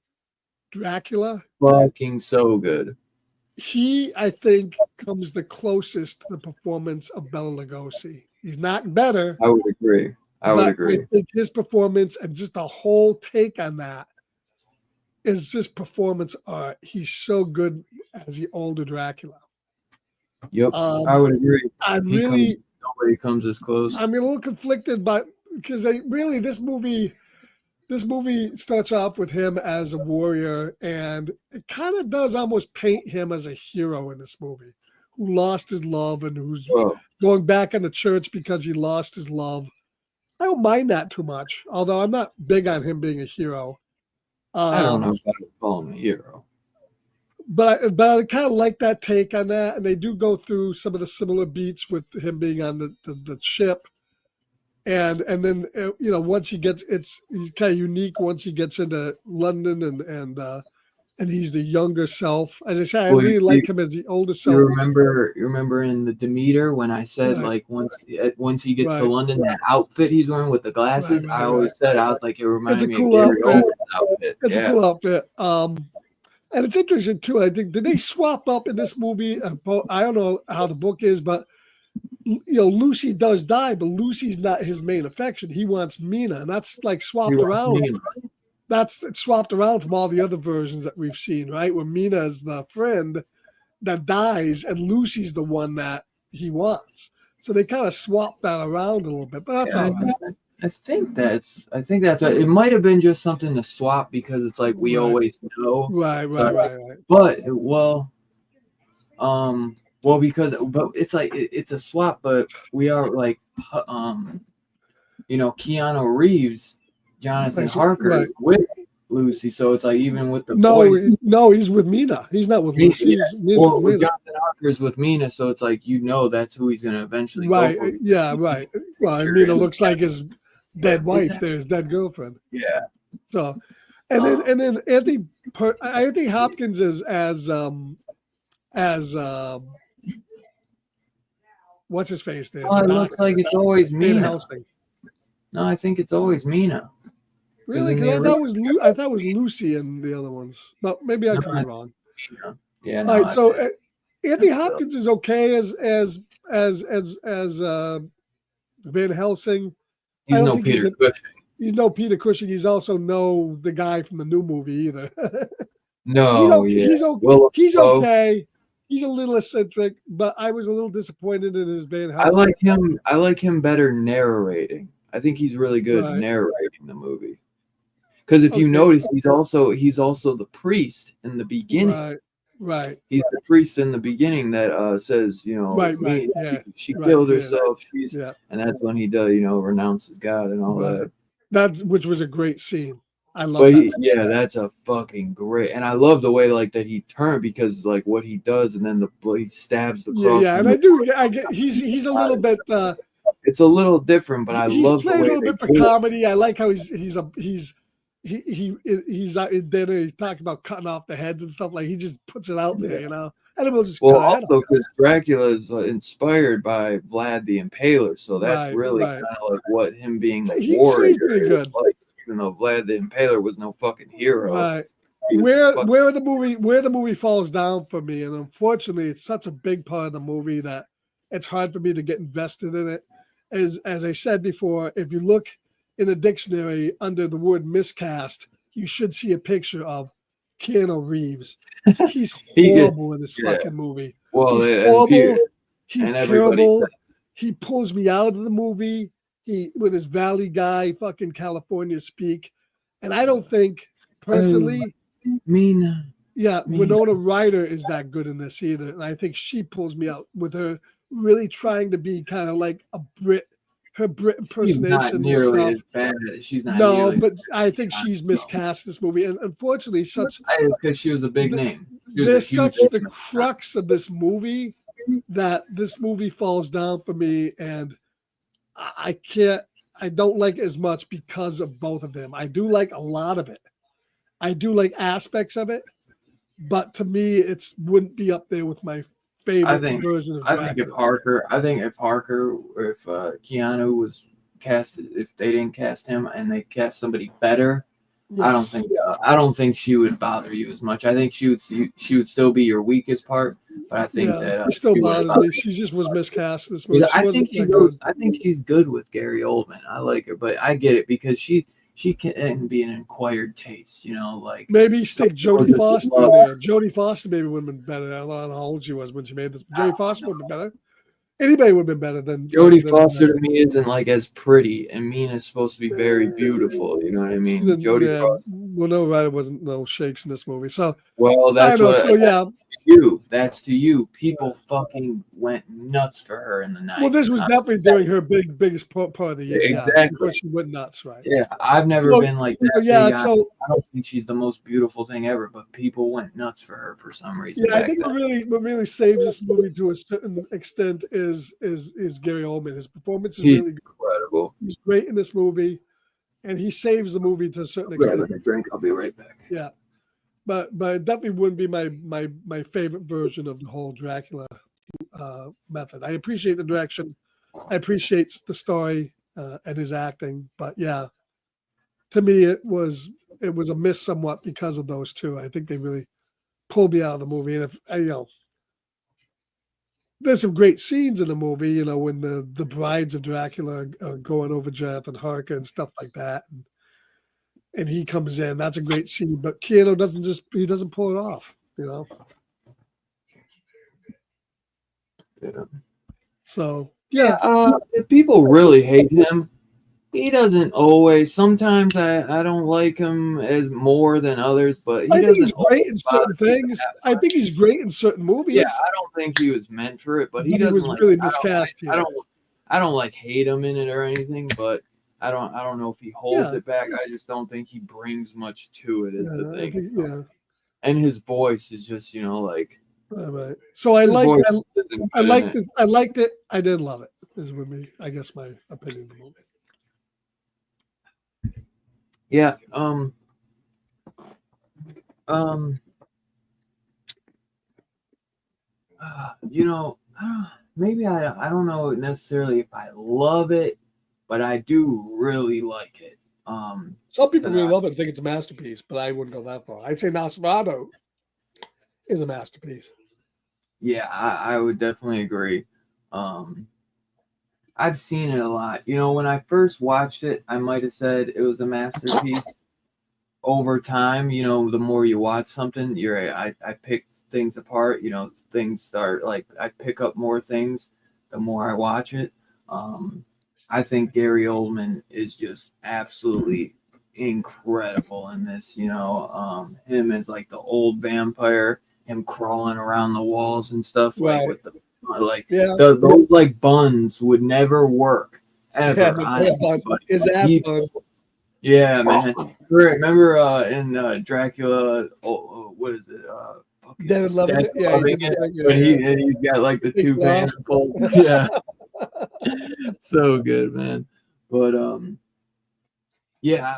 Speaker 2: Dracula,
Speaker 1: fucking so good.
Speaker 2: He, I think, comes the closest to the performance of Bela Lugosi. He's not better,
Speaker 1: I would agree. I would
Speaker 2: but I
Speaker 1: agree.
Speaker 2: think his performance and just the whole take on that is just performance art. He's so good as the older Dracula.
Speaker 1: Yep, I
Speaker 2: Um,
Speaker 1: would agree.
Speaker 2: I'm
Speaker 1: He comes.
Speaker 2: really,
Speaker 1: Nobody comes as close.
Speaker 2: I'm a little conflicted, but because this movie starts off with him as a warrior, and it kind of does almost paint him as a hero in this movie, who lost his love and who's
Speaker 1: Well,
Speaker 2: going back in the church because he lost his love. I don't mind that too much, although I'm not big on him being a hero.
Speaker 1: I don't know
Speaker 2: Um,
Speaker 1: if I would call him a hero.
Speaker 2: but I kind of like that take on that, and they do go through some of the similar beats with him being on the ship, and then once he gets he's kind of unique once he gets into London and he's the younger self. As I said, I
Speaker 1: Well,
Speaker 2: really like him as the older
Speaker 1: you
Speaker 2: self.
Speaker 1: remember in the Demeter when I said
Speaker 2: Right,
Speaker 1: like once he gets to
Speaker 2: right,
Speaker 1: London, that outfit he's wearing with the glasses, I
Speaker 2: right.
Speaker 1: always said I was like it
Speaker 2: It's
Speaker 1: reminded
Speaker 2: a
Speaker 1: me of
Speaker 2: cool
Speaker 1: Gary
Speaker 2: outfit.
Speaker 1: Oldman's outfit.
Speaker 2: It's a
Speaker 1: Yeah.
Speaker 2: cool outfit. And it's interesting too. I think did they swap up in this movie? I don't know how the book is, but Lucy does die, but Lucy's not his main affection. He wants Mina, and that's like
Speaker 1: He
Speaker 2: swapped
Speaker 1: wants
Speaker 2: around.
Speaker 1: me.
Speaker 2: That's swapped around from all the other versions that we've seen, right? Where Mina is the friend that dies, and Lucy's the one that he wants. So they kind of swapped that around a little bit, but that's
Speaker 1: Yeah,
Speaker 2: all right.
Speaker 1: I think that's it might have been just something to swap because it's like we
Speaker 2: Right,
Speaker 1: always know.
Speaker 2: right,
Speaker 1: So,
Speaker 2: right.
Speaker 1: but because but it's like it's a swap, but we are like Keanu Reeves, Jonathan Harker
Speaker 2: Right.
Speaker 1: is with Lucy, so it's like even with the
Speaker 2: No,
Speaker 1: voice,
Speaker 2: no, he's with Mina. He's not with Lucy.
Speaker 1: yeah,
Speaker 2: He's
Speaker 1: or
Speaker 2: Mina.
Speaker 1: Jonathan Harker's with Mina, so it's like that's who he's gonna eventually go
Speaker 2: Right.
Speaker 1: for.
Speaker 2: Yeah, right. Well, and Mina looks like his dead wife. There's his dead girlfriend.
Speaker 1: Yeah.
Speaker 2: So, and then Anthony Hopkins is as what's his face there?
Speaker 1: Oh, it looks like it's always
Speaker 2: Van
Speaker 1: Mina.
Speaker 2: Helsing.
Speaker 1: No, I think it's always Mina.
Speaker 2: Really? Because I thought it was Lucy and the other ones, but maybe I could be wrong.
Speaker 1: Mina. Yeah.
Speaker 2: All right. So Anthony Hopkins is okay as Van Helsing.
Speaker 1: He's
Speaker 2: I don't
Speaker 1: no
Speaker 2: think
Speaker 1: Peter Cushing.
Speaker 2: He's no Peter Cushing. He's also no the guy from the new movie either.
Speaker 1: No,
Speaker 2: he's okay. He's a little eccentric, but I was a little disappointed in his Van Helsing.
Speaker 1: I like him better narrating. I think he's really good
Speaker 2: Right.
Speaker 1: narrating the movie. Because if you notice, he's also the priest in the beginning.
Speaker 2: Right.
Speaker 1: He's the priest in the beginning that says, she killed herself. And that's when he does, renounces God and all that.
Speaker 2: Which was a great scene. I love that.
Speaker 1: That's a fucking great, and I love the way like that he turned because like what he does, and then he stabs the cross.
Speaker 2: Yeah, and I get he's a little bit.
Speaker 1: It's a little different, but I love the way
Speaker 2: he's playing a little bit for comedy. I like how he's in dinner. He's talking about cutting off the heads and stuff. Like he just puts it out there, and then we'll just
Speaker 1: also because Dracula is inspired by Vlad the Impaler, so that's really kind of like what him being a warrior. He's pretty good. Like, even though Vlad the Impaler was no fucking hero.
Speaker 2: Right. Where the movie falls down for me, and unfortunately, it's such a big part of the movie that it's hard for me to get invested in it. As I said before, if you look in the dictionary under the word miscast, you should see a picture of Keanu Reeves. He's horrible in this fucking movie.
Speaker 1: Well,
Speaker 2: he's horrible. He's terrible. He pulls me out of the movie. With his Valley Guy fucking California speak. And I don't think personally
Speaker 1: Mina.
Speaker 2: Winona Ryder is that good in this either. And I think she pulls me out with her really trying to be kind of like a Brit, her Brit impersonation.
Speaker 1: She's not nearly as bad. She's not.
Speaker 2: No, but I think she's miscast this movie. And unfortunately,
Speaker 1: because she was a big name.
Speaker 2: There's such the crux of this movie that this movie falls down for me, and I don't like it as much because of both of them. I do like a lot of it. I do like aspects of it, but to me, it wouldn't be up there with my favorite version of Dracula.
Speaker 1: I think if Keanu was cast, if they didn't cast him and they cast somebody better, yes. I don't think she would bother you as much. I think she would still be your weakest part, but I think
Speaker 2: Yeah,
Speaker 1: that
Speaker 2: she still
Speaker 1: she would
Speaker 2: bothers
Speaker 1: have.
Speaker 2: me. She just was miscast in this movie. She
Speaker 1: I
Speaker 2: wasn't
Speaker 1: think she
Speaker 2: that
Speaker 1: goes.
Speaker 2: good.
Speaker 1: I think she's good with Gary Oldman. I like her, but I get it because she can be an acquired taste. You know, like
Speaker 2: Maybe
Speaker 1: some
Speaker 2: stick
Speaker 1: people
Speaker 2: Jodie
Speaker 1: just
Speaker 2: Foster in
Speaker 1: love.
Speaker 2: there. Jodie Foster maybe would have been better. I don't know how old she was when she made this. Jodie Foster would have been better. Anybody would have been better than
Speaker 1: Jodie
Speaker 2: than
Speaker 1: Foster to me isn't like as pretty, and Mina's supposed to be very beautiful. You know what I mean? Jodie
Speaker 2: yeah,
Speaker 1: Foster.
Speaker 2: Winona Ryder wasn't no shakes in this movie. So
Speaker 1: Well,
Speaker 2: I
Speaker 1: that's
Speaker 2: don't know.
Speaker 1: what
Speaker 2: So yeah,
Speaker 1: you. That's to you. People fucking went nuts for her in the
Speaker 2: well, this
Speaker 1: 90s.
Speaker 2: was definitely during her biggest part of the year. Yeah,
Speaker 1: Exactly.
Speaker 2: before she went nuts, right?
Speaker 1: Yeah, I've never
Speaker 2: So
Speaker 1: been like that
Speaker 2: yeah,
Speaker 1: big on.
Speaker 2: so
Speaker 1: I don't think she's the most beautiful thing ever, but people went nuts for her for some reason
Speaker 2: yeah, I
Speaker 1: back
Speaker 2: think
Speaker 1: then.
Speaker 2: what really saves this movie to a certain extent is Gary Oldman. His performance is
Speaker 1: He's
Speaker 2: really good.
Speaker 1: incredible.
Speaker 2: He's great in this movie, and he saves the movie to a certain extent.
Speaker 1: Grabbing a drink. I'll be right back.
Speaker 2: Yeah, but it definitely wouldn't be my favorite version of the whole Dracula method. I appreciate the direction, I appreciate the story and his acting, but yeah, to me it was a miss somewhat because of those two. I think they really pulled me out of the movie, and if there's some great scenes in the movie, when the brides of Dracula are going over Jonathan Harker and stuff like that, and he comes in. That's a great scene, but Keanu doesn't pull it off,
Speaker 1: Yeah.
Speaker 2: So yeah,
Speaker 1: If people really hate him, he doesn't always. Sometimes I don't like him as more than others, but he
Speaker 2: I think he's
Speaker 1: doesn't
Speaker 2: great
Speaker 1: always
Speaker 2: in
Speaker 1: bother
Speaker 2: certain
Speaker 1: me
Speaker 2: things.
Speaker 1: that
Speaker 2: I think he's
Speaker 1: much.
Speaker 2: great in certain
Speaker 1: Yeah,
Speaker 2: movies,
Speaker 1: I don't think he was meant for it, but he
Speaker 2: but he
Speaker 1: doesn't
Speaker 2: was
Speaker 1: like.
Speaker 2: really
Speaker 1: I don't like.
Speaker 2: miscast here.
Speaker 1: I don't like hate him in it or anything, but I don't know if he holds
Speaker 2: Yeah,
Speaker 1: it back. I just don't think he brings much to it. Is the
Speaker 2: yeah, I
Speaker 1: thing,
Speaker 2: think yeah.
Speaker 1: and his voice is just like
Speaker 2: All right. So
Speaker 1: his voice isn't
Speaker 2: I
Speaker 1: good in
Speaker 2: liked
Speaker 1: it.
Speaker 2: this. I liked it. I didn't love it. Is with me. I guess my opinion of the movie.
Speaker 1: Yeah. Um. You know, maybe I don't know necessarily if I love it, but I do really like it.
Speaker 2: Some people
Speaker 1: 'Cause
Speaker 2: really love it and think it's a masterpiece, but I wouldn't go that far. I'd say Nosferatu is a masterpiece.
Speaker 1: yeah, I would definitely agree. Um, I've seen it a lot. You know, when I first watched it, I might have said it was a masterpiece. Over time, the more you watch something, I pick things apart. Things start like I pick up more things the more I watch it. I think Gary Oldman is just absolutely incredible in this. Him as like the old vampire, him crawling around the walls and stuff like
Speaker 2: Right.
Speaker 1: with the like
Speaker 2: Yeah.
Speaker 1: those like buns would never work
Speaker 2: Yeah.
Speaker 1: ever on anybody.
Speaker 2: His
Speaker 1: But
Speaker 2: ass bun.
Speaker 1: yeah, man. Remember in Dracula? What is it? Fucking
Speaker 2: David loving
Speaker 1: Death
Speaker 2: it. Yeah.
Speaker 1: Loving It. When he's got like the
Speaker 2: Big
Speaker 1: two
Speaker 2: claw.
Speaker 1: manacles. Yeah, so good, man. But yeah,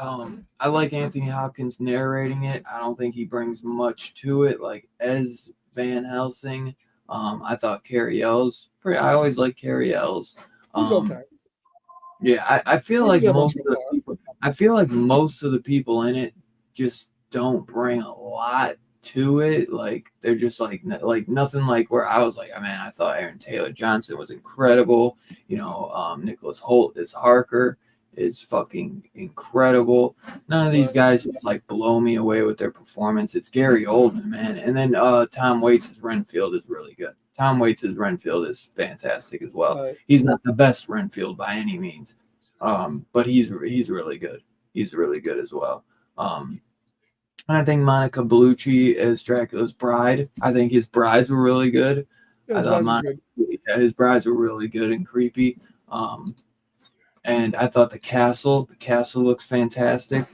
Speaker 1: I like Anthony Hopkins narrating it. I don't think he brings much to it, like as Van Helsing. I thought Carrie Ells pretty. I always like Carrie Ells.
Speaker 2: He's okay.
Speaker 1: Yeah, I feel like most of the people. I feel like most of the people in it just don't bring a lot to it. Like they're just like nothing like where I was like, oh, man, I thought Aaron Taylor Johnson was incredible. Nicholas Holt as Harker is fucking incredible. None of these guys just like blow me away with their performance. It's Gary Oldman, man, and then Tom Waits as Renfield is really good. Tom Waits as Renfield is fantastic as well.
Speaker 2: Right.
Speaker 1: He's not the best Renfield by any means, but he's really good. He's really good as well. And I think Monica Bellucci as Dracula's bride. I think his brides were really good. I thought his brides were really good and creepy. And I thought the castle looks fantastic.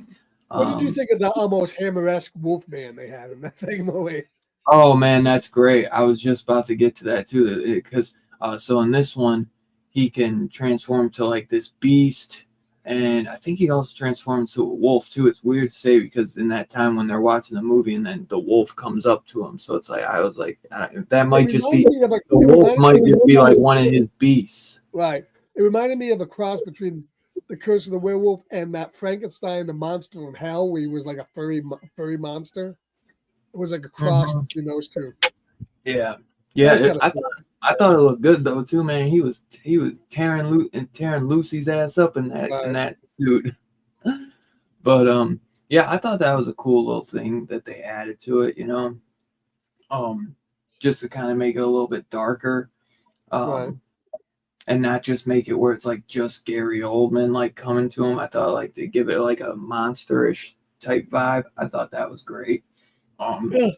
Speaker 2: What did you think of the almost Hammer-esque Wolfman they had in that thing movie?
Speaker 1: Oh man, that's great. I was just about to get to that too, because so in this one, he can transform to like this beast, and I think he also transforms to a wolf too. It's weird to say because in that time when they're watching the movie, and then the wolf comes up to him, so it's like I was like, that might just be the wolf might just be like one of his beasts.
Speaker 2: Right. It reminded me of a cross between the Curse of the Werewolf and that Frankenstein, the monster from hell, where he was like a furry monster. It was like a cross between those two.
Speaker 1: Yeah, Yeah,
Speaker 2: was kind of
Speaker 1: I thought it looked good though too, man. He was tearing Lucy's ass up in
Speaker 2: right.
Speaker 1: that suit. But yeah, I thought that was a cool little thing that they added to it, just to kind of make it a little bit darker,
Speaker 2: Right.
Speaker 1: and not just make it where it's like just Gary Oldman like coming to him. I thought like they give it like a monsterish type vibe. I thought that was great. Um,
Speaker 2: Yeah.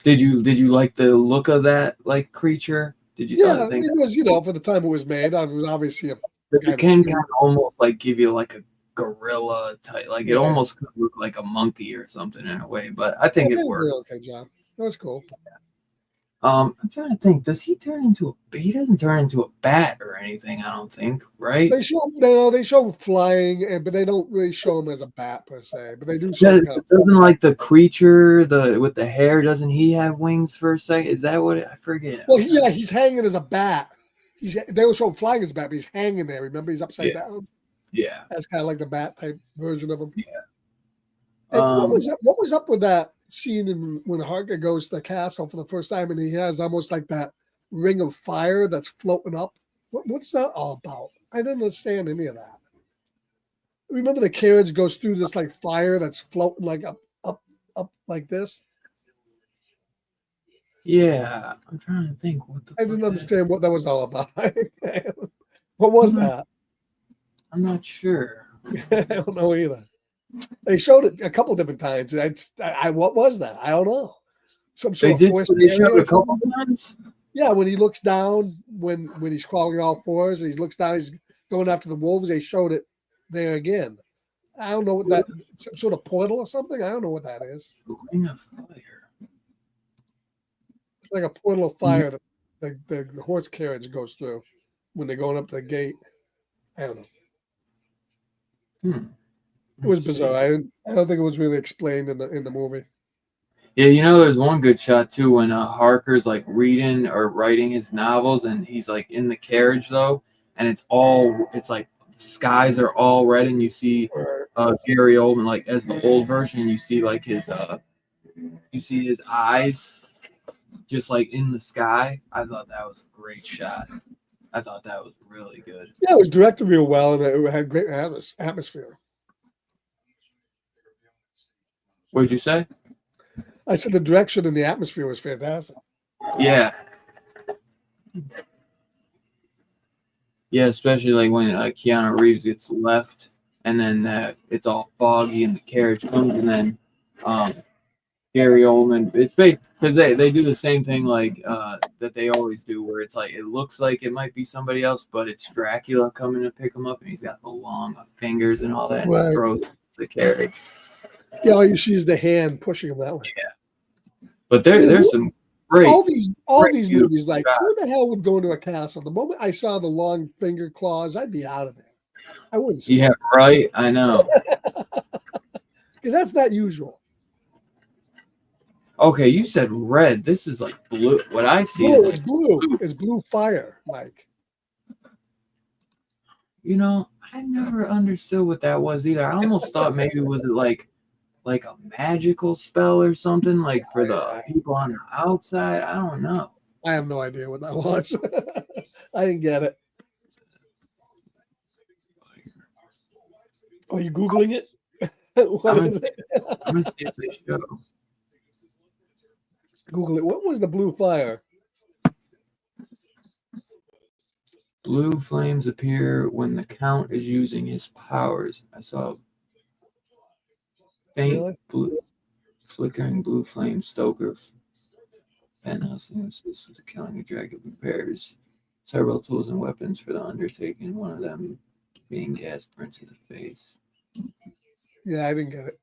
Speaker 1: did you like the look of that like creature? Did you
Speaker 2: Yeah,
Speaker 1: think
Speaker 2: it was, for the time it was made, it was obviously a
Speaker 1: it
Speaker 2: kind of
Speaker 1: can kind
Speaker 2: scary.
Speaker 1: of almost like give you like a gorilla type, like it
Speaker 2: Yeah.
Speaker 1: almost could look like a monkey or something in a way, but I
Speaker 2: Yeah,
Speaker 1: think
Speaker 2: they
Speaker 1: it
Speaker 2: did an
Speaker 1: worked.
Speaker 2: okay job. That was cool.
Speaker 1: I'm trying to think. Does he turn into a? He doesn't turn into a bat or anything. I don't think. Right?
Speaker 2: They show him flying, but they don't really show him as a bat per se. But they do show him kind of.
Speaker 1: Doesn't like the creature the with the hair? Doesn't he have wings for a second? Is that what I forget?
Speaker 2: Well, yeah, he's hanging as a bat. They were showing flying as a bat, but he's hanging there. Remember, he's upside
Speaker 1: Yeah.
Speaker 2: down.
Speaker 1: Yeah.
Speaker 2: That's kind of like the bat type version of him.
Speaker 1: Yeah.
Speaker 2: And what was up with that scene when Harker goes to the castle for the first time, and he has almost like that ring of fire that's floating up? What's that all about? I didn't understand any of that. Remember, the carriage goes through this like fire that's floating like up like this.
Speaker 1: Yeah. I'm trying to think. What the
Speaker 2: I
Speaker 1: fuck
Speaker 2: didn't understand what that was all about. What was that?
Speaker 1: I'm not sure.
Speaker 2: I don't know either. They showed it a couple different times. What was that? I don't know. Some
Speaker 1: They
Speaker 2: sort of
Speaker 1: did.
Speaker 2: force
Speaker 1: They showed
Speaker 2: barrier
Speaker 1: it
Speaker 2: or
Speaker 1: a couple
Speaker 2: something.
Speaker 1: times.
Speaker 2: Yeah, when he looks down, when he's crawling on all fours, and he looks down, he's going after the wolves. They showed it there again. I don't know what that some sort of portal or something. I don't know what that is.
Speaker 1: Ring of fire.
Speaker 2: It's like a portal of fire that the horse carriage goes through when they're going up to the gate. I don't know. It was bizarre. I don't think it was really explained in the movie.
Speaker 1: Yeah, there's one good shot too when Harker's like reading or writing his novels, and he's like in the carriage though, and it's like skies are all red, and you see Gary Oldman like as the old version, you see like you see his eyes just like in the sky. I thought that was a great shot. I thought that was really good.
Speaker 2: Yeah, it was directed real well, and it had great atmosphere.
Speaker 1: What did you say?
Speaker 2: I said the direction and the atmosphere was fantastic.
Speaker 1: Yeah. Yeah, especially like when Keanu Reeves gets left, and then it's all foggy, and the carriage comes, and then Gary Oldman. It's because they do the same thing like that they always do, where it's like it looks like it might be somebody else, but it's Dracula coming to pick him up, and he's got the long fingers and all that, and
Speaker 2: Right.
Speaker 1: he throws the carriage.
Speaker 2: Yeah, all you see is the hand pushing him that way.
Speaker 1: Yeah, but there's some great
Speaker 2: all these movies. Like,
Speaker 1: shot.
Speaker 2: who the hell would go into a castle? The moment I saw the long finger claws, I'd be out of there. I wouldn't. Stay.
Speaker 1: Yeah, right. I know.
Speaker 2: Because that's not usual.
Speaker 1: Okay, you said red. This is like blue. What I see
Speaker 2: Blue,
Speaker 1: is
Speaker 2: it's blue. It's blue fire, Mike.
Speaker 1: I never understood what that was either. I almost thought maybe was it like a magical spell or something, like for the people on the outside. I don't know.
Speaker 2: I have no idea what that was. I didn't get it. Are you Googling it? What is it?
Speaker 1: I'm gonna see if they show.
Speaker 2: Google it. What was the blue fire?
Speaker 1: Blue flames appear when the Count is using his powers. I saw faint flickering blue flame. Stoker Van assists with the killing of Dracula prepares several tools and weapons for the undertaking. One of them being gas burnt to the face.
Speaker 2: Yeah, I didn't get it.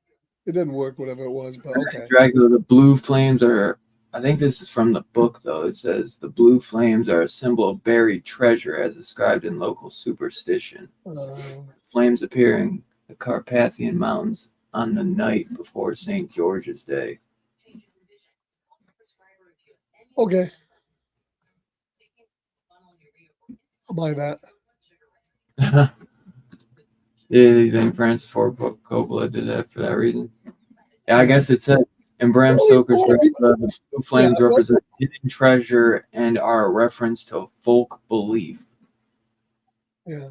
Speaker 2: It didn't work, whatever it was, but okay.
Speaker 1: Dracula, the blue flames are. I think this is from the book, though. It says the blue flames are a symbol of buried treasure as described in local superstition. Flames appear in the Carpathian Mountains on the night before St. George's Day.
Speaker 2: Okay. I'll buy that.
Speaker 1: Yeah, you think Francis Ford Coppola did that for that reason? Yeah, I guess it said In Bram
Speaker 2: Well,
Speaker 1: Stoker's Dracula, the blue
Speaker 2: yeah,
Speaker 1: flames
Speaker 2: well,
Speaker 1: represent hidden treasure and are a reference to folk belief.
Speaker 2: yeah.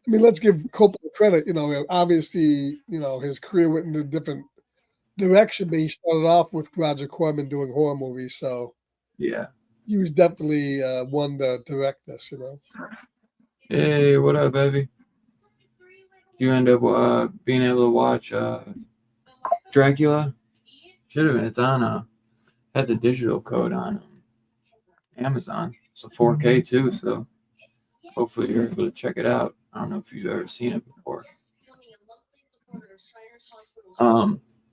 Speaker 2: I mean, let's give Coppola credit. Obviously, his career went in a different direction, but he started off with Roger Corman doing horror movies, so
Speaker 1: Yeah.
Speaker 2: he was definitely one to direct this.
Speaker 1: Hey, what up, baby? You end up being able to watch Dracula? Should have. It's on. Had the digital code on Amazon. It's a 4K too, so hopefully you're able to check it out. I don't know if you've ever seen it before.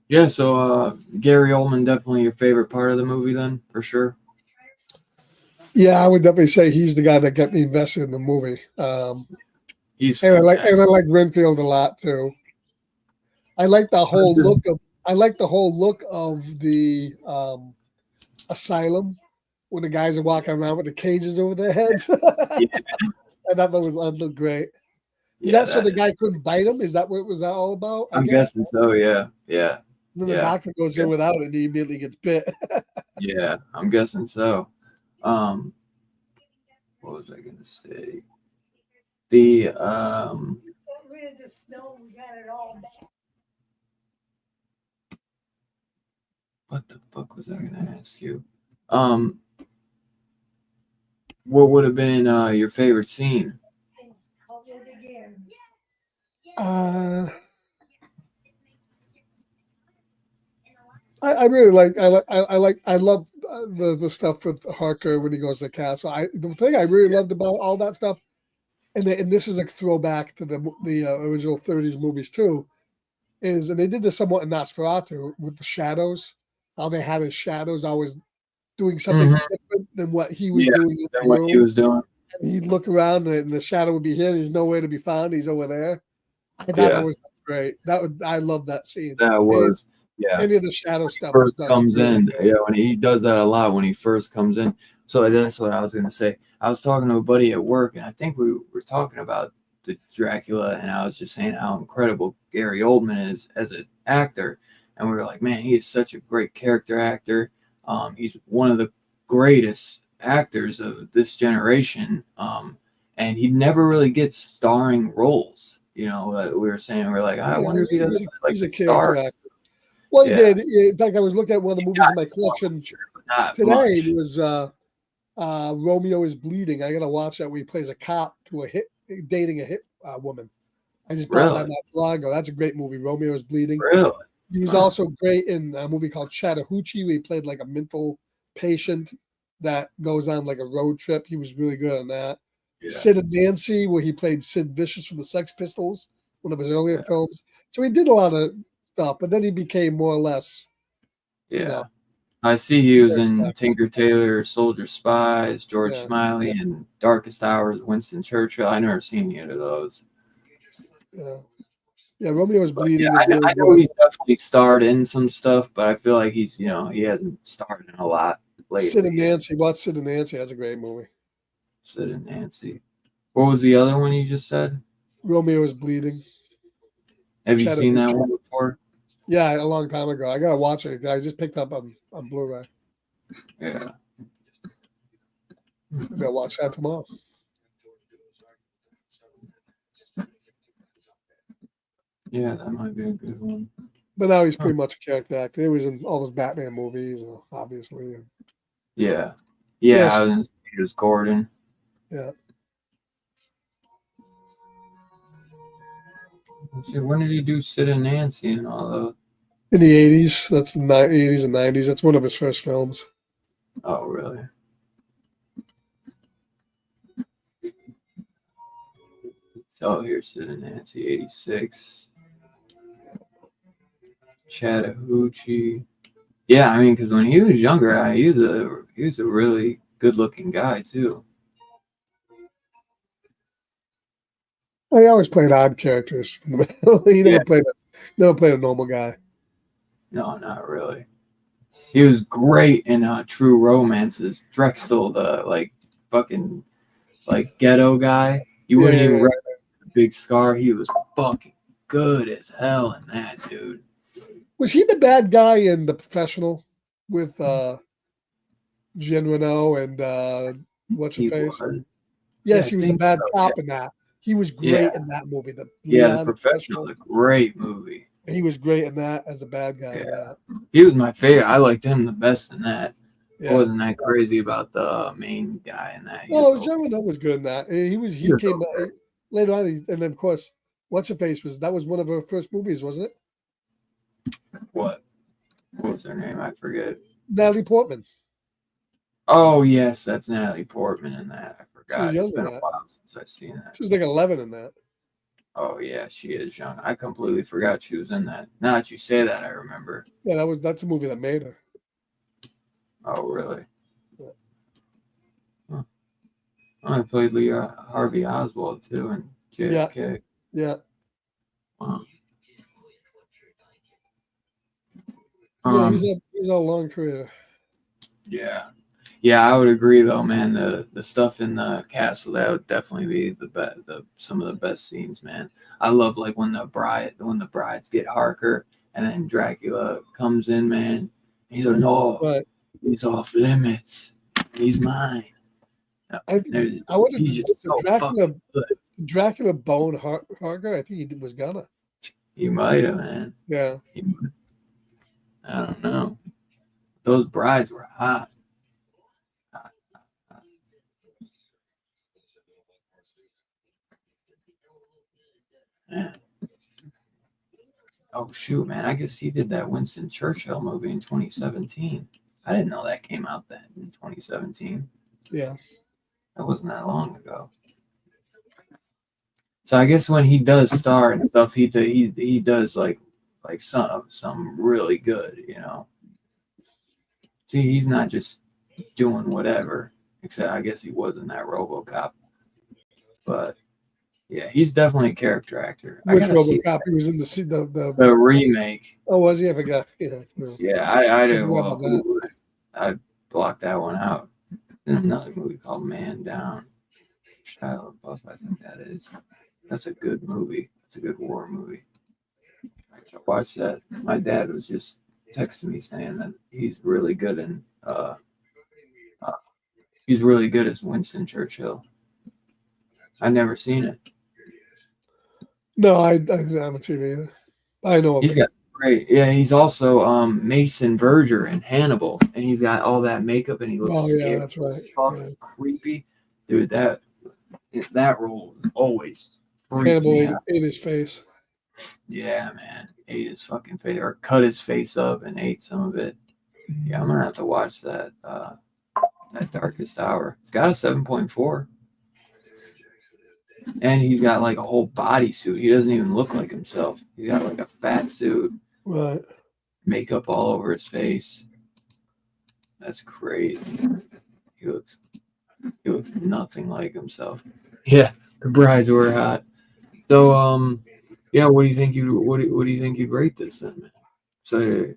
Speaker 1: Yeah. So Gary Oldman definitely your favorite part of the movie, then for sure.
Speaker 2: Yeah, I would definitely say he's the guy that got me invested in the movie.
Speaker 1: He's
Speaker 2: And
Speaker 1: fantastic.
Speaker 2: I like Renfield a lot too. I like the whole look of the asylum when the guys are walking around with the cages over their heads.
Speaker 1: Yeah,
Speaker 2: I thought that looked great. Is
Speaker 1: yeah.
Speaker 2: that so
Speaker 1: That
Speaker 2: the
Speaker 1: is.
Speaker 2: guy couldn't bite him? Is that what was that all about? I
Speaker 1: I'm
Speaker 2: guess.
Speaker 1: guessing so. Yeah, yeah,
Speaker 2: And then the
Speaker 1: yeah,
Speaker 2: doctor goes
Speaker 1: yeah,
Speaker 2: in without it and he immediately gets bit.
Speaker 1: yeah. I'm guessing so. Um, what was I gonna say? The what the fuck was I gonna ask you? Um, what would have been your favorite scene?
Speaker 2: Uh, I really I love the stuff with Harker when he goes to the castle. The thing I really loved about all that stuff, and this is a throwback to the original '30s movies too, and they did this somewhat in Nosferatu with the shadows, how they had his shadows always doing something
Speaker 1: Mm-hmm.
Speaker 2: different than what he was
Speaker 1: Yeah,
Speaker 2: doing in
Speaker 1: than
Speaker 2: the
Speaker 1: what he
Speaker 2: room.
Speaker 1: was doing.
Speaker 2: And he'd look around and the shadow would be here. He's nowhere to be found. He's over there. I thought that
Speaker 1: Yeah,
Speaker 2: was great. I love that scene.
Speaker 1: that
Speaker 2: And
Speaker 1: was. Yeah,
Speaker 2: any of the shadow stuff was
Speaker 1: first
Speaker 2: done
Speaker 1: comes
Speaker 2: really
Speaker 1: in.
Speaker 2: good.
Speaker 1: Yeah, when he does that a lot when he first comes in. So that's what I was gonna say. I was talking to a buddy at work, and I think we were talking about the Dracula, and I was just saying how incredible Gary Oldman is as an actor, and we were like, man, he is such a great character actor. He's one of the greatest actors of this generation, and he never really gets starring roles. We were saying we are like, I
Speaker 2: Yeah,
Speaker 1: wonder if he does like
Speaker 2: he's a character
Speaker 1: stars.
Speaker 2: actor. Well, he
Speaker 1: Yeah,
Speaker 2: did. In fact, I was looking at one of the
Speaker 1: he
Speaker 2: movies in
Speaker 1: got
Speaker 2: my
Speaker 1: some,
Speaker 2: collection
Speaker 1: sure, but not
Speaker 2: today.
Speaker 1: much.
Speaker 2: Was Romeo is Bleeding. I gotta watch that where he plays a cop to dating a hit woman. I just bought that
Speaker 1: Really,
Speaker 2: not long ago. That's a great movie. Romeo is Bleeding.
Speaker 1: really.
Speaker 2: He was
Speaker 1: Huh.
Speaker 2: also great in a movie called Chattahoochee, where he played like a mental patient that goes on like a road trip. He was really good on that.
Speaker 1: Yeah,
Speaker 2: Sid and Nancy, where he played Sid Vicious from the Sex Pistols, one of his earlier
Speaker 1: yeah,
Speaker 2: films. So he did a lot of stuff, but then he became more or less, you
Speaker 1: yeah.
Speaker 2: know,
Speaker 1: I see he was in Tinker Tailor, Soldier Spies, George
Speaker 2: yeah,
Speaker 1: Smiley, and Darkest Hours, Winston Churchill. I never seen any of those.
Speaker 2: yeah, yeah. Romeo is
Speaker 1: But yeah,
Speaker 2: Bleeding is really
Speaker 1: I know
Speaker 2: good.
Speaker 1: he's definitely starred in some stuff, but I feel like he hasn't starred in a lot
Speaker 2: Sid and
Speaker 1: lately.
Speaker 2: Nancy, watch Sid and Nancy. That's a great movie.
Speaker 1: Sid and Nancy. What was the other one you just said?
Speaker 2: Romeo is Bleeding.
Speaker 1: Have you seen that
Speaker 2: Chattahoochee.
Speaker 1: one before?
Speaker 2: Yeah, a long time ago. I gotta watch it. I just picked up on Blu-ray.
Speaker 1: Yeah.
Speaker 2: Maybe I'll watch that tomorrow.
Speaker 1: Yeah, that might be a good one.
Speaker 2: But now he's
Speaker 1: Huh.
Speaker 2: pretty much a character actor. He was in all those Batman movies, obviously.
Speaker 1: Yeah. Yeah,
Speaker 2: Yes,
Speaker 1: I was gonna say it was Gordon.
Speaker 2: yeah.
Speaker 1: Let's see, when did he do Sid and Nancy and all those?
Speaker 2: In the '80s, that's the '80s and '90s. That's one of his first films.
Speaker 1: Oh, really? Oh, here's Sid and Nancy, 86. Chattahoochee. Yeah, I mean, because when he was younger, he was a really good looking guy too.
Speaker 2: Well, he always played odd characters. He
Speaker 1: Yeah,
Speaker 2: never played a normal guy.
Speaker 1: no, not really. He was great in True Romances. Drexel, the like fucking like ghetto guy. You
Speaker 2: Yeah,
Speaker 1: wouldn't
Speaker 2: yeah,
Speaker 1: even
Speaker 2: yeah.
Speaker 1: recognize the big scar. He was fucking good as hell in that, dude.
Speaker 2: Was he the bad guy in The Professional with Jean Reno and what's her
Speaker 1: He
Speaker 2: face?
Speaker 1: was.
Speaker 2: Yes,
Speaker 1: I
Speaker 2: he was the
Speaker 1: think
Speaker 2: bad
Speaker 1: so.
Speaker 2: cop in that. He was
Speaker 1: Yeah,
Speaker 2: great in that movie. The
Speaker 1: yeah. The
Speaker 2: Leon
Speaker 1: Professional, a great movie.
Speaker 2: He was great in that as a bad guy in
Speaker 1: Yeah,
Speaker 2: that.
Speaker 1: he was my favorite. I liked him the best in that. I
Speaker 2: Yeah.
Speaker 1: wasn't that crazy about the main guy in that. He was
Speaker 2: Oh,
Speaker 1: okay.
Speaker 2: Jean Reno was good in that.
Speaker 1: He
Speaker 2: He
Speaker 1: was
Speaker 2: came
Speaker 1: okay.
Speaker 2: later on, and then of course, what's her face was one of her first movies, wasn't it?
Speaker 1: What? What was her name? I forget.
Speaker 2: Natalie Portman.
Speaker 1: Oh yes, that's Natalie Portman in that. I
Speaker 2: She was
Speaker 1: forgot. It's
Speaker 2: young in
Speaker 1: been a
Speaker 2: that.
Speaker 1: while since I've seen that.
Speaker 2: She was like 11 in that.
Speaker 1: Oh yeah, she is young. I completely forgot she was in that. Now that you say that, I remember.
Speaker 2: Yeah, that's a movie that made her.
Speaker 1: Oh really?
Speaker 2: Yeah.
Speaker 1: Huh. I played Lee Harvey Oswald too in
Speaker 2: Yeah,
Speaker 1: JFK.
Speaker 2: yeah,
Speaker 1: Wow.
Speaker 2: yeah.
Speaker 1: Um,
Speaker 2: He's a long career.
Speaker 1: yeah, yeah, I would agree though, man. The stuff in the castle that would definitely be some of the best scenes, man. I love like when the brides get Harker and then Dracula comes in, man. He's like, no,
Speaker 2: But
Speaker 1: he's off limits. He's mine.
Speaker 2: I I wanted
Speaker 1: He's just so fucking good.
Speaker 2: Dracula bone Harker. I think he was gonna.
Speaker 1: He might have, man.
Speaker 2: Yeah.
Speaker 1: I don't know. Those brides were hot. Hot, hot. Man. Oh shoot, man! I guess he did that Winston Churchill movie in 2017. I didn't know that came out then in 2017.
Speaker 2: Yeah.
Speaker 1: That wasn't that long ago. So I guess when he does star and stuff, he does like some really good, you know. See, he's not just doing whatever. Except I guess he was in that RoboCop, but yeah, he's definitely a character actor. I
Speaker 2: Which
Speaker 1: gotta see
Speaker 2: RoboCop? He was in the.
Speaker 1: the remake.
Speaker 2: Oh, was he? I forgot. Yeah. No,
Speaker 1: Yeah, I
Speaker 2: I
Speaker 1: didn't.
Speaker 2: forgot
Speaker 1: Well,
Speaker 2: about that.
Speaker 1: I blocked that one out. There's another movie called Man Down. Shia LaBeouf, I think that is. That's a good movie. It's a good war movie. I gotta watch that. My dad was just texting me saying that uh he's really good as Winston Churchill. I never seen it.
Speaker 2: No, I haven't seen it either. I know of
Speaker 1: He's
Speaker 2: it.
Speaker 1: got great. Yeah, he's also Mason Verger in Hannibal, and he's got all that makeup, and he looks
Speaker 2: Oh yeah,
Speaker 1: scary,
Speaker 2: that's right. Yeah.
Speaker 1: fucking creepy, dude. That role always freaked
Speaker 2: Hannibal
Speaker 1: me out.
Speaker 2: ate his face.
Speaker 1: Yeah, man, ate his fucking face or cut his face up and ate some of it. Yeah, I'm gonna have to watch that. That Darkest Hour. It's got a 7.4, and he's got like a whole bodysuit. He doesn't even look like himself. He's got like a fat suit,
Speaker 2: Right.
Speaker 1: makeup all over his face. That's great. He looks nothing like himself. Yeah, the brides were hot. So yeah, what do you think what do you think you'd rate this then, man? So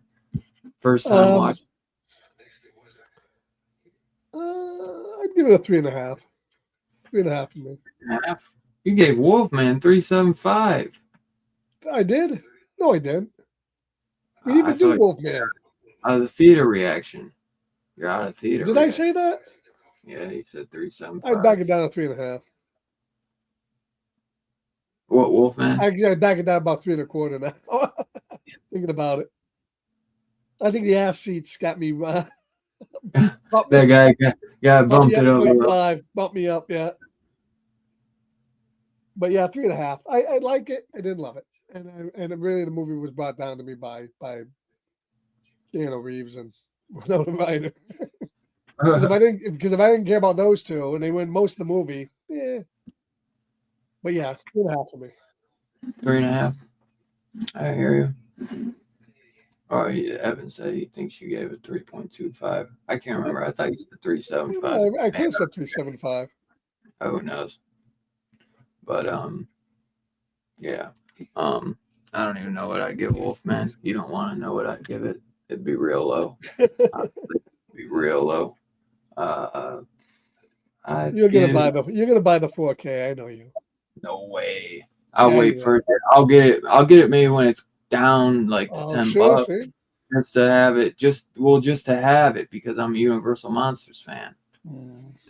Speaker 1: first time
Speaker 2: Um,
Speaker 1: watch
Speaker 2: I'd give it a 3.5. 3.5 for me.
Speaker 1: half. You gave Wolfman 3.75.
Speaker 2: I did. No, I didn't. We
Speaker 1: I
Speaker 2: even do
Speaker 1: thought
Speaker 2: Wolfman.
Speaker 1: out of the theater reaction. You're out of theater.
Speaker 2: Did I say that?
Speaker 1: Yeah, you said
Speaker 2: I'd
Speaker 1: 3.75.
Speaker 2: back it down to 3.5.
Speaker 1: What Wolfman?
Speaker 2: I'd back it down about 3.25 now. Thinking about it. I think the ass seats got me
Speaker 1: That guy got
Speaker 2: bump me
Speaker 1: bumped
Speaker 2: up
Speaker 1: it up.
Speaker 2: 0.5. Bump me up, yeah. But yeah, 3.5. I like it. I didn't love it. And really the movie was brought down to me by Keanu Reeves and Winona Ryder. Because if I didn't care about those two and they win most of the movie, yeah. But yeah, 3.5 for me.
Speaker 1: 3.5. I hear you. Oh, Evan said he thinks you gave it 3.25. I can't remember. I thought you said 3.75.
Speaker 2: I could have said 3.75.
Speaker 1: Oh, who knows? But yeah. I don't even know what I'd give Wolfman. You don't want to know what I'd give it. It'd be real low. It'd be real low.
Speaker 2: You're gonna buy the 4K. I know you.
Speaker 1: No way. I'll
Speaker 2: Yeah,
Speaker 1: wait
Speaker 2: you
Speaker 1: for it. I'll get it. I'll get it maybe when it's down like to
Speaker 2: Oh,
Speaker 1: $10
Speaker 2: sure. See?
Speaker 1: just to have it. Just to have it because I'm a Universal Monsters fan,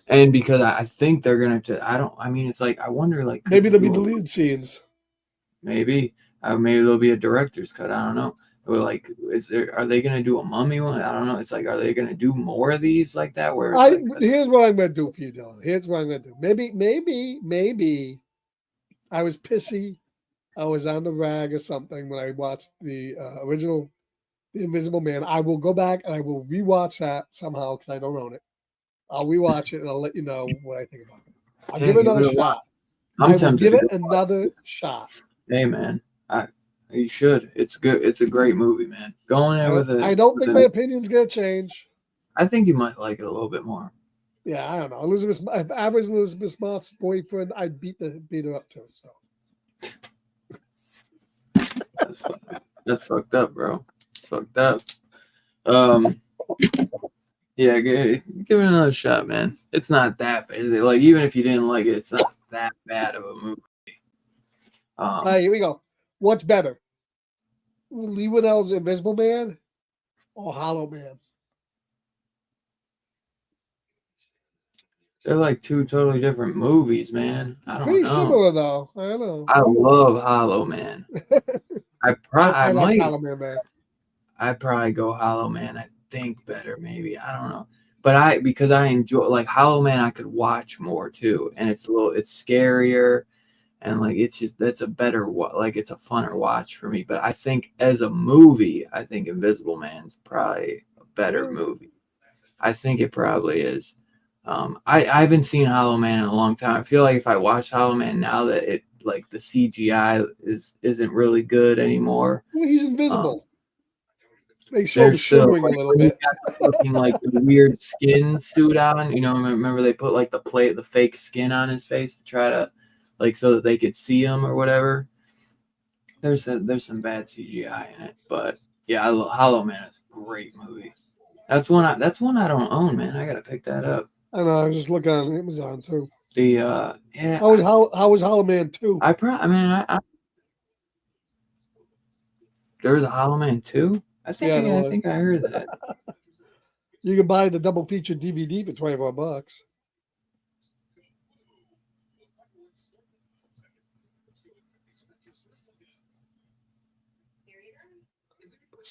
Speaker 1: and because I think they're gonna. I don't. I mean, it's like I wonder. Like, could
Speaker 2: Maybe
Speaker 1: they
Speaker 2: there'll be
Speaker 1: do
Speaker 2: deleted scenes.
Speaker 1: maybe maybe there'll be a director's cut. I don't know. Or like, are they gonna do a mummy one? I don't know. It's like, are they gonna do more of these like that? Where it's like,
Speaker 2: Here's what I'm gonna do for you, Dylan. Here's what I'm gonna do. Maybe I was pissy. I was on the rag or something when I watched the original The Invisible Man. I will go back and I will rewatch that somehow because I don't own it. I'll rewatch it and I'll let you know what I think about it. I'll give it
Speaker 1: give
Speaker 2: another
Speaker 1: it a watch.
Speaker 2: shot.
Speaker 1: I'm
Speaker 2: I will
Speaker 1: tempted
Speaker 2: give
Speaker 1: to
Speaker 2: it
Speaker 1: go
Speaker 2: another shot.
Speaker 1: Hey man, you should. It's good. It's a great movie, man. Go in there with it.
Speaker 2: I don't think my opinion's gonna change.
Speaker 1: I think you might like it a little bit more.
Speaker 2: Yeah, I don't know. If I was Elizabeth Mott's boyfriend, I'd beat her up too. So
Speaker 1: That's fucked up, bro. It's fucked up. Yeah, give it another shot, man. It's not that bad. Like, even if you didn't like it, it's not that bad of a movie.
Speaker 2: All right, here we go. What's better, Lee Winnell's Invisible Man or Hollow Man?
Speaker 1: They're like two totally different movies, man. I don't
Speaker 2: Pretty
Speaker 1: know.
Speaker 2: similar though. I don't know.
Speaker 1: I love Hollow Man.
Speaker 2: I like Hollow Man.
Speaker 1: I'd probably go Hollow Man. I think better, maybe. I don't know. But because I enjoy like Hollow Man, I could watch more too, and it's scarier, and like that's a better like it's a funner watch for me. But I think as a movie, I think Invisible Man's probably a better movie. I think it probably is. I haven't seen Hollow Man in a long time. I feel like if I watch Hollow Man now that it like the CGI isn't really good anymore.
Speaker 2: Well, he's invisible. They showed the shimmering a little bit.
Speaker 1: Looking like the weird skin suit on. You know, remember they put like the fake skin on his face to try to like so that they could see him or whatever. There's some bad CGI in it, but yeah, Hollow Man is a great movie. That's one I don't own, man. I gotta pick that up.
Speaker 2: I know. I was just looking on Amazon too.
Speaker 1: Yeah.
Speaker 2: How was Hollow Man 2?
Speaker 1: I there was a Hollow Man 2? I think I heard that.
Speaker 2: You can buy the double feature DVD for $24. Looks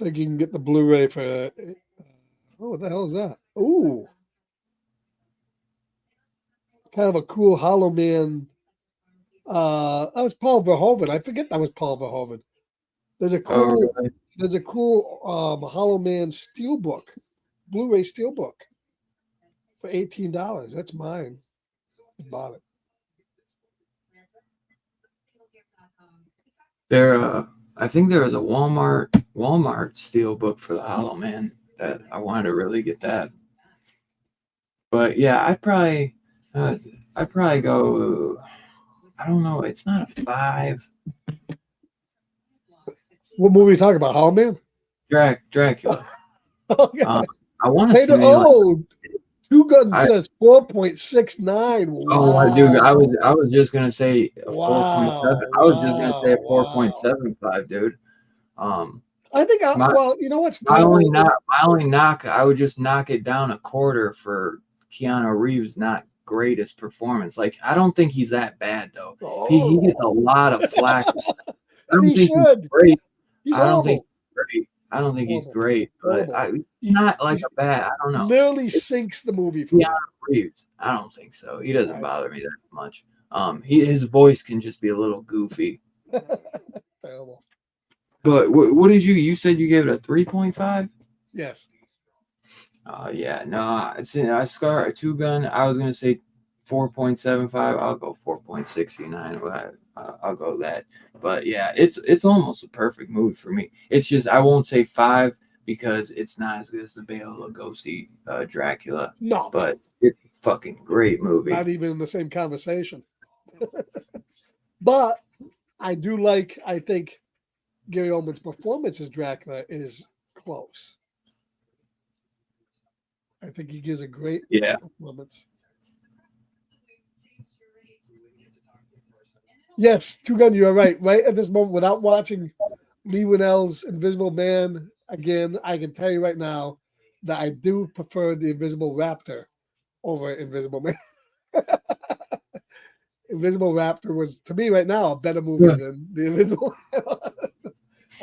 Speaker 2: like you can get the Blu-ray for. Oh, what the hell is that? Ooh, kind of a cool Hollow Man. That was Paul Verhoeven. I forget that was Paul Verhoeven. There's a cool Hollow Man steelbook, Blu-ray steelbook for $18. That's mine. I bought it.
Speaker 1: I think there was a Walmart steelbook for the Hollow Man that I wanted to really get that. But yeah, I'd probably go. I don't know. It's not a 5.
Speaker 2: What movie are you talking about? Hollow Man?
Speaker 1: Dracula.
Speaker 2: Okay.
Speaker 1: I want to see.
Speaker 2: Two Gun says 4.69. Wow.
Speaker 1: Oh, dude, I was just gonna say a 4.7. I was just gonna say a 4.75, dude.
Speaker 2: I think you know what's
Speaker 1: my only knock. I would just knock it down a quarter for Keanu Reeves' not greatest performance. Like, I don't think he's that bad though. Oh. He gets a lot of flack. I don't think he's great. I don't think he's great, but he's not like a bad. I don't know.
Speaker 2: Literally sinks the movie for
Speaker 1: Keanu Reeves. I don't think so. He doesn't bother me that much. His voice can just be a little goofy.
Speaker 2: Terrible.
Speaker 1: But what did you said you gave it a 3.5?
Speaker 2: Yes.
Speaker 1: Yeah, no, I scar a Two Gun. I was gonna say 4.75. I'll go 4.69. I'll go that. But yeah, it's almost a perfect movie for me. It's just I won't say 5 because it's not as good as the Bela Lugosi Dracula.
Speaker 2: No,
Speaker 1: but it's a fucking great movie.
Speaker 2: Not even in the same conversation. But I do like. I think Gary Oldman's performance as Dracula is close. I think he gives a great performance. Yes, Two Gun, you're right. Right at this moment, without watching Lee Winnell's Invisible Man. Again, I can tell you right now that I do prefer the Invisible Raptor over Invisible Man. Invisible Raptor was, to me right now, a better movie than the Invisible Man.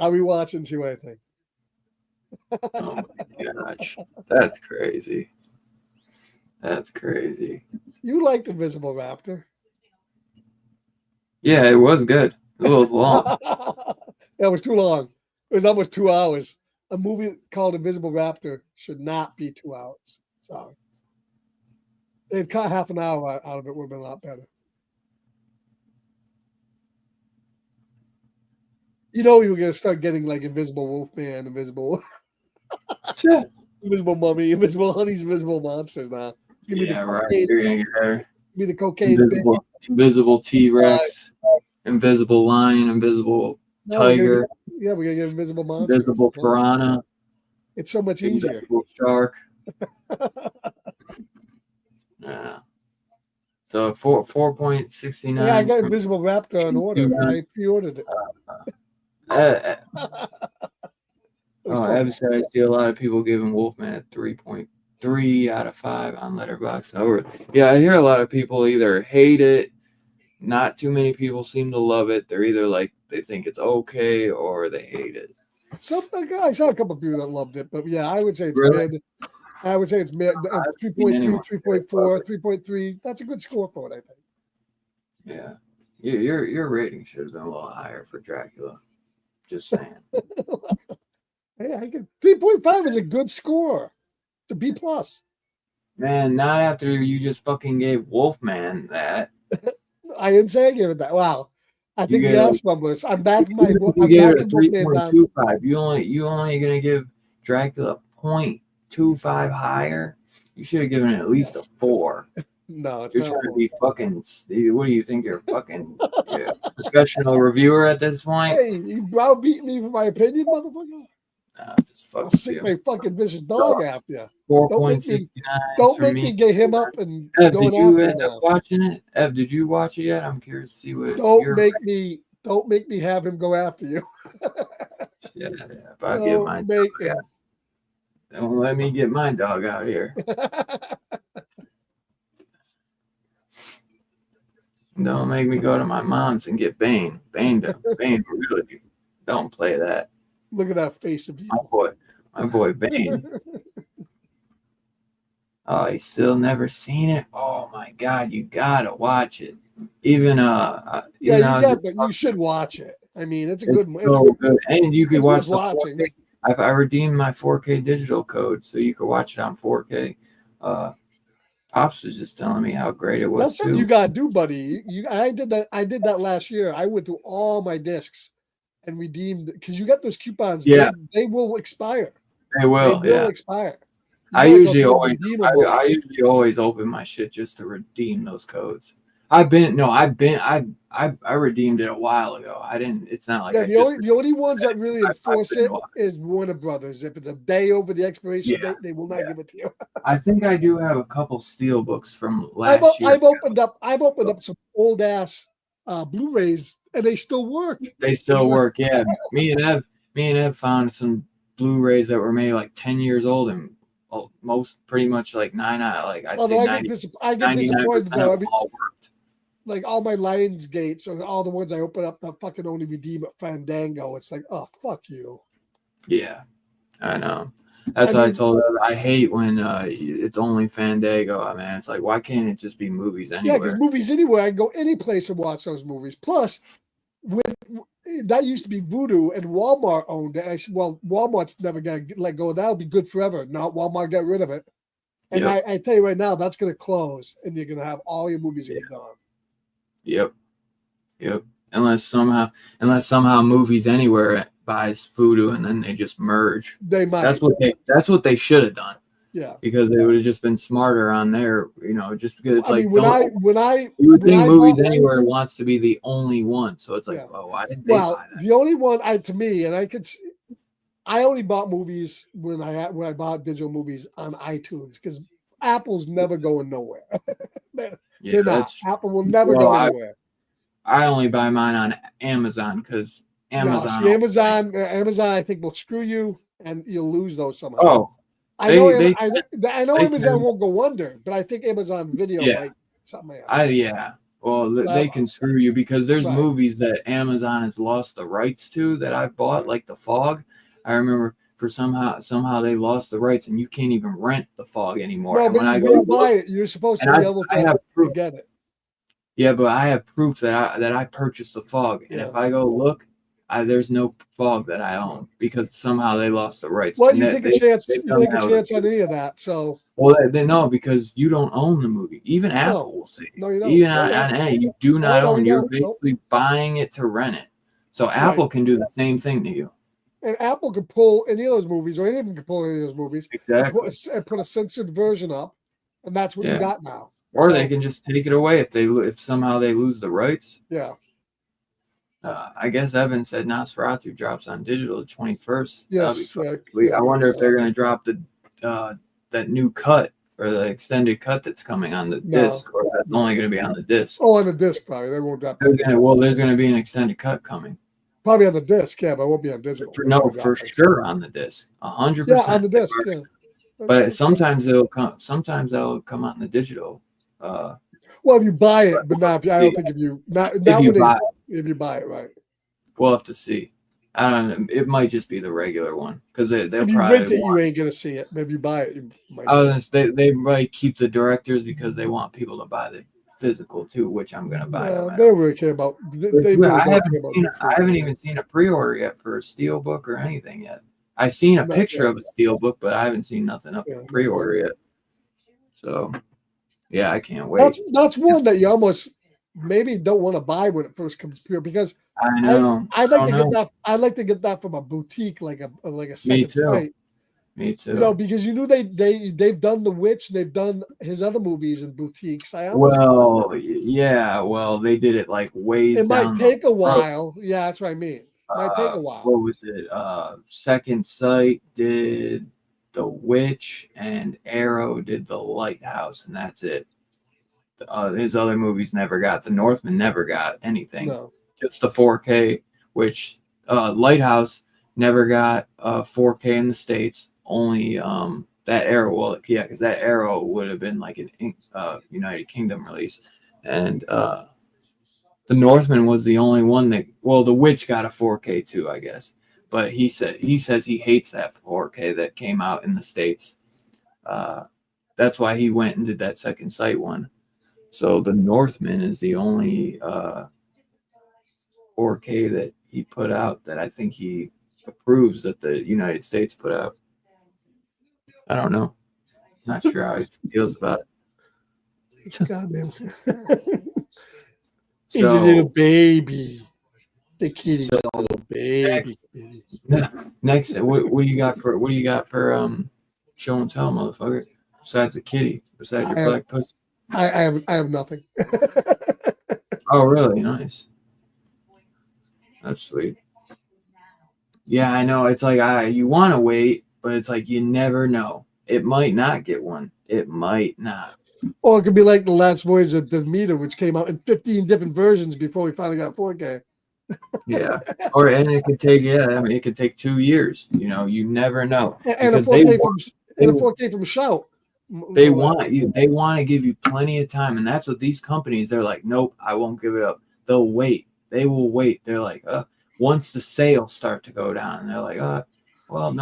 Speaker 2: I'll be watching, see what I think.
Speaker 1: Oh my gosh, that's crazy. That's crazy.
Speaker 2: You liked Invisible Raptor.
Speaker 1: Yeah, it was good. A little long.
Speaker 2: That was too long. It was almost 2 hours. A movie called Invisible Raptor should not be 2 hours. Sorry. They'd cut half an hour out of it, would have been a lot better. You know, you were going to start getting like Invisible Wolfman, Invisible Mummy, Invisible Honey's Invisible Monsters now. It's going to be
Speaker 1: Yeah,
Speaker 2: the
Speaker 1: right.
Speaker 2: cocaine,
Speaker 1: You're gonna get there.
Speaker 2: be the cocaine bit.
Speaker 1: Invisible T-Rex, Invisible Lion, Invisible
Speaker 2: No, we're gonna
Speaker 1: Tiger,
Speaker 2: we're going to get Invisible Monsters.
Speaker 1: Invisible Piranha,
Speaker 2: It's so much easier.
Speaker 1: Invisible Shark. Yeah. So 4.69.
Speaker 2: Yeah, I got Invisible Raptor on order. I pre-ordered it.
Speaker 1: Ev said I see a lot of people giving Wolfman a 3.3 out of 5 on Letterboxd. Yeah, I hear a lot of people either hate it, not too many people seem to love it. They're either like they think it's okay or they hate it.
Speaker 2: I saw a couple of people that loved it, but yeah, I would say it's
Speaker 1: Really?
Speaker 2: mid. I would say it's mid. 3.3, 3.4, 3.3. That's a good score for it, I think.
Speaker 1: Yeah. Your rating should have been a little higher for Dracula. Just saying.
Speaker 2: Hey, I get 3.5 is a good score. It's a B plus.
Speaker 1: Man, not after you just fucking gave Wolfman that.
Speaker 2: I didn't say I gave it that. Wow. I think the ass bumblers. I'm back.
Speaker 1: You gave it a 3.25. You only gonna give Dracula 0.25 higher. You should have given it at least a 4.
Speaker 2: No, it's
Speaker 1: you're
Speaker 2: not.
Speaker 1: Trying to be fucking. What do you think? You're fucking professional reviewer at this point.
Speaker 2: Hey, you browbeat me for my opinion, motherfucker.
Speaker 1: Just fuck
Speaker 2: I'll sick my fucking vicious dog after you.
Speaker 1: 4.69.
Speaker 2: Don't make me get him up and
Speaker 1: Ev,
Speaker 2: going
Speaker 1: did you
Speaker 2: after
Speaker 1: end up watching it? Ev, did you watch it yet? I'm curious to see what.
Speaker 2: Don't make me have him go after you.
Speaker 1: Yeah, if I get my dog out. Don't let me get my dog out here. Don't make me go to my mom's and get Bane. Bane really don't play that.
Speaker 2: Look at that face of you.
Speaker 1: My boy Bane. Oh, he's still never seen it. Oh my God, you gotta watch it. Even
Speaker 2: but you should watch it. I mean, it's a good one.
Speaker 1: So good. And you could watch the
Speaker 2: watching.
Speaker 1: 4K. I redeemed my 4K digital code, so you could watch it on 4K. Pops was just telling me how great it was.
Speaker 2: That's something you gotta do, buddy. I did that last year. I went through all my discs and redeemed because you got those coupons.
Speaker 1: Yeah,
Speaker 2: they will expire.
Speaker 1: They will
Speaker 2: expire.
Speaker 1: I usually always open my shit just to redeem those codes. I redeemed it a while ago. I didn't. It's not like
Speaker 2: the only ones that really enforce it is Warner Brothers. If it's a day over the expiration date, they will not give it to you.
Speaker 1: I think I do have a couple steel books from last year.
Speaker 2: I've opened up some old ass Blu-rays and they still work.
Speaker 1: They still work. Yeah, me and Ev found some Blu-rays that were made like 10 years old and most pretty much like 9 out. Like I get disappointed though. All worked.
Speaker 2: Like all my Lionsgate, so all the ones I open up that fucking only redeem at Fandango. It's like, oh fuck you.
Speaker 1: Yeah, I know. That's why I told her I hate when it's only Fandango. I mean, it's like, why can't it just be movies anywhere?
Speaker 2: Yeah, because movies anywhere, I can go any place and watch those movies. Plus, that used to be Vudu and Walmart owned it. I said, well, Walmart's never going to let go of that. It'll be good forever. No, Walmart got rid of it. And I tell you right now, that's going to close and you're going to have all your movies gone.
Speaker 1: Yep. Unless somehow Movies Anywhere buys Vudu and then they just merge.
Speaker 2: They might.
Speaker 1: That's what they should have done.
Speaker 2: Yeah.
Speaker 1: Because they would have just been smarter on there, just because it's
Speaker 2: you would
Speaker 1: think Movies Anywhere wants to be the only one. So it's like, well, why didn't they buy that?
Speaker 2: The only one I only bought movies when I bought digital movies on iTunes because Apple's never going nowhere. They're not. Apple will never go anywhere.
Speaker 1: I only buy mine on Amazon because Amazon.
Speaker 2: See, Amazon, I think will screw you, and you'll lose those somehow.
Speaker 1: Oh,
Speaker 2: I know
Speaker 1: they
Speaker 2: Amazon
Speaker 1: can,
Speaker 2: won't go under, but I think Amazon Video
Speaker 1: yeah.
Speaker 2: might something else.
Speaker 1: Yeah. Well,
Speaker 2: But
Speaker 1: they can screw you because there's
Speaker 2: Right.
Speaker 1: movies that Amazon has lost the rights to that I bought, like The Fog. I remember for somehow they lost the rights, and you can't even rent The Fog anymore.
Speaker 2: No,
Speaker 1: And
Speaker 2: but
Speaker 1: when I
Speaker 2: when
Speaker 1: go
Speaker 2: you buy it, you're supposed to
Speaker 1: and
Speaker 2: be able
Speaker 1: I have
Speaker 2: to
Speaker 1: proof.
Speaker 2: get it.
Speaker 1: Yeah, but I have proof that I purchased The Fog, and
Speaker 2: Yeah.
Speaker 1: if I go look, there's no Fog that I own because somehow they lost the rights.
Speaker 2: Well,
Speaker 1: And
Speaker 2: you
Speaker 1: they,
Speaker 2: take a
Speaker 1: they,
Speaker 2: chance.
Speaker 1: they've
Speaker 2: You
Speaker 1: done
Speaker 2: take a
Speaker 1: that with
Speaker 2: chance on any of that. So
Speaker 1: well, they know because you don't own the movie. Even
Speaker 2: no,
Speaker 1: Apple will say,
Speaker 2: no, you don't.
Speaker 1: even
Speaker 2: Oh, yeah.
Speaker 1: on A, you do
Speaker 2: Oh,
Speaker 1: not
Speaker 2: no, we
Speaker 1: own. You're
Speaker 2: don't. Nope.
Speaker 1: basically buying it to rent it. So Apple can do the same thing to you.
Speaker 2: And Apple could pull any of those movies, or any of them could pull any of those movies,
Speaker 1: Exactly.
Speaker 2: and put a censored version up, and that's what you
Speaker 1: Yeah.
Speaker 2: got now.
Speaker 1: Or they can just take it away if somehow they lose the rights.
Speaker 2: Yeah.
Speaker 1: I guess Evan said Nosferatu drops on digital the 21st. That'll be
Speaker 2: Yes.
Speaker 1: fun.
Speaker 2: Yeah,
Speaker 1: I wonder if they're going to drop the that new cut or the extended cut that's coming on the disc, or that's only going to be on the disc.
Speaker 2: Oh, on the disc, probably. They won't drop that.
Speaker 1: There's going to be an extended cut coming.
Speaker 2: Probably on the disc, yeah, but it won't be on digital.
Speaker 1: For sure on the disc, 100%.
Speaker 2: Yeah, on the disc, yeah.
Speaker 1: But sometimes they'll come. Sometimes they'll come out in the digital.
Speaker 2: Well, if you buy it, but not. I don't think if you if you buy it, right?
Speaker 1: We'll have to see. I don't know. It might just be the regular one because they'll
Speaker 2: if you
Speaker 1: probably
Speaker 2: rent it, you ain't gonna see it. But if you buy it, you might.
Speaker 1: They might keep the directors because they want people to buy the physical too, which I'm gonna buy.
Speaker 2: They don't really care about.
Speaker 1: I haven't even seen a pre-order yet for a steelbook or anything yet. I've seen a picture of a steelbook, but I haven't seen nothing up for pre-order yet. So, yeah, I can't wait.
Speaker 2: That's one that you almost maybe don't want to buy when it first comes through because
Speaker 1: I know
Speaker 2: I'd like to get that. I'd like to get that from a boutique, like a second site.
Speaker 1: Me too.
Speaker 2: You know, because they've done The Witch, they've done his other movies in boutiques.
Speaker 1: They did it like ways.
Speaker 2: It might take a while. Yeah, that's what I mean. It might take a while.
Speaker 1: What was it? Second Sight did The Witch, and Arrow did The Lighthouse, and that's it. His other movies never got. The Northman never got anything.
Speaker 2: No.
Speaker 1: Just the 4K, which Lighthouse never got 4K in the States. Only that Arrow, because that Arrow would have been like an United Kingdom release, and the Northman was the only one that. Well, The Witch got a 4K too, I guess, but he says he hates that 4K that came out in the States. That's why he went and did that Second Sight one. So the Northman is the only 4K that he put out that I think he approves that the United States put out. I don't know. Not sure how he feels about it.
Speaker 2: Goddamn. He's a little baby. The kitty's a little baby.
Speaker 1: Next, what do you got for show and tell, motherfucker? Besides the kitty, besides your black pussy.
Speaker 2: I have nothing.
Speaker 1: Oh, really? Nice. That's sweet. Yeah, I know. It's like you want to wait, but it's like you never know. It might not get one. It might not.
Speaker 2: Or it could be like The Last Voyage of Demeter, which came out in 15 different versions before we finally got 4K.
Speaker 1: Yeah. And it could take it could take 2 years. You never know.
Speaker 2: And a 4K from Shout.
Speaker 1: They want to give you plenty of time, and that's what these companies. They're like, nope, I won't give it up. They'll wait. They will wait. They're like, once the sales start to go down, and they're like, well,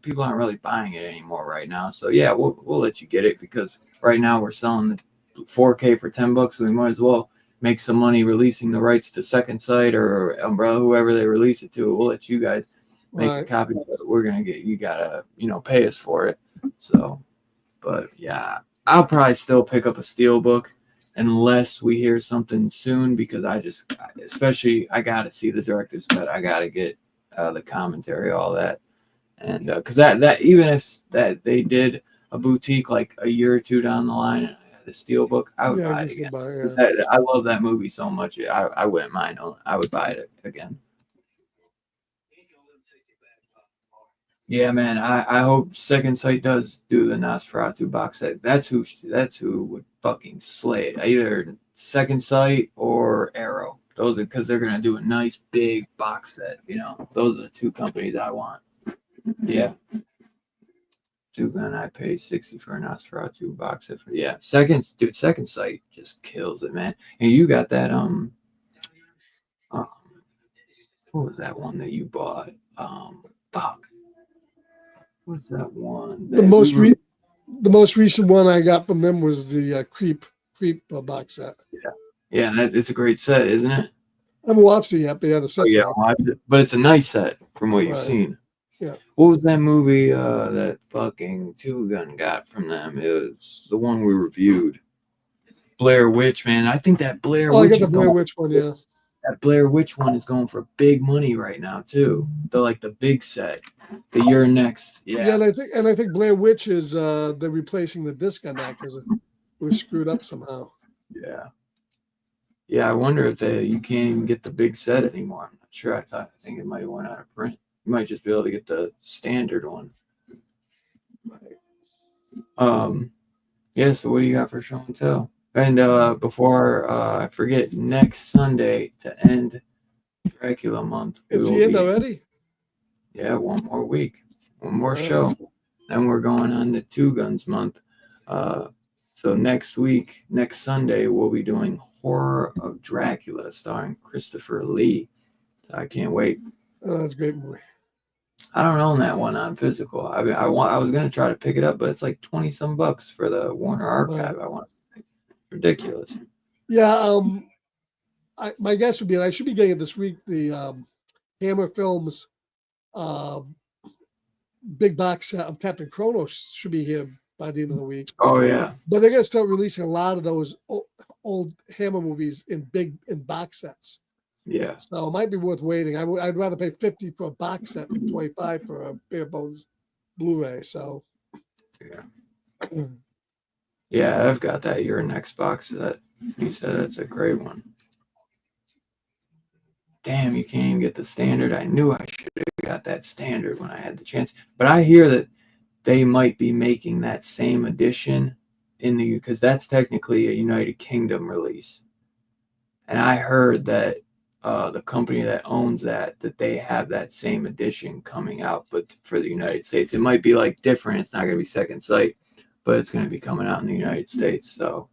Speaker 1: people aren't really buying it anymore right now. So yeah, we'll let you get it because right now we're selling the 4K for $10. So we might as well make some money releasing the rights to Second Sight or Umbrella, whoever they release it to. We'll let you guys make a copy of it. We're gonna you gotta pay us for it. So, but yeah, I'll probably still pick up a Steelbook unless we hear something soon because I gotta see the director's cut. I gotta get the commentary, all that, and because that even if that they did a boutique like a year or two down the line and I had the Steelbook, I would buy it again. I love that movie so much. I wouldn't mind. I would buy it again. Yeah, man. I hope Second Sight does do the Nosferatu box set. That's who would fucking slay it. Either Second Sight or Arrow. Those are because they're gonna do a nice big box set. You know, those are the two companies I want. Yeah. Dugan, I paid 60 for an Nosferatu box set for second sight just kills it, man. And you got that um what was that one that you bought? Fuck. What's that one?
Speaker 2: The
Speaker 1: That we
Speaker 2: most
Speaker 1: were
Speaker 2: the most recent one I got from them was the Creep box set.
Speaker 1: yeah, it's a great set, isn't it?
Speaker 2: I haven't watched it yet, but yeah, the
Speaker 1: Oh
Speaker 2: set's
Speaker 1: yeah,
Speaker 2: there.
Speaker 1: watch it. But it's a nice set from what you've
Speaker 2: Right.
Speaker 1: seen.
Speaker 2: Yeah.
Speaker 1: What was that movie that fucking Two Gun got from them? It was the one we reviewed. Blair Witch, man. I think that Blair
Speaker 2: Oh, I
Speaker 1: Witch
Speaker 2: got the
Speaker 1: is
Speaker 2: Blair
Speaker 1: going.
Speaker 2: Witch one, yeah.
Speaker 1: That Blair Witch one is going for big money right now too. The big set. The year next.
Speaker 2: Yeah,
Speaker 1: Yeah.
Speaker 2: and I think Blair Witch is they're replacing the disc on that because it was screwed up somehow.
Speaker 1: Yeah. Yeah, I wonder if you can't even get the big set anymore. I'm not sure. I think it might have went out of print. You might just be able to get the standard one. Yeah, so what do you got for show and tell? And before I forget, next Sunday to end Dracula month.
Speaker 2: It's the end already?
Speaker 1: Yeah, one more week. One more
Speaker 2: Wow.
Speaker 1: show. Then we're going on to Two Guns month. So next week, next Sunday, we'll be doing Horror of Dracula starring Christopher Lee. I can't wait.
Speaker 2: Oh, that's a great movie.
Speaker 1: I don't own that one on physical. I was gonna try to pick it up, but it's like 20 some bucks for the Warner Archive.
Speaker 2: Right.
Speaker 1: I want ridiculous.
Speaker 2: Yeah, my guess would be, and I should be getting it this week, the Hammer Films big box set of Captain Kronos should be here by the end of the week.
Speaker 1: Oh yeah.
Speaker 2: But they're gonna start releasing a lot of those old Hammer movies in box sets.
Speaker 1: Yeah.
Speaker 2: So it might be worth waiting. I'd rather pay 50 for a box set than 25 for a bare bones Blu-ray. So
Speaker 1: yeah. Yeah, I've got that Your Next box that you said that's a great one. Damn, you can't even get the standard. I knew I should have got that standard when I had the chance. But I hear that they might be making that same edition in the because that's technically a United Kingdom release. And I heard that the company that owns that they have that same edition coming out, but for the United States, it might be like different. It's not going to be second sight, but it's going to be coming out in the United States. So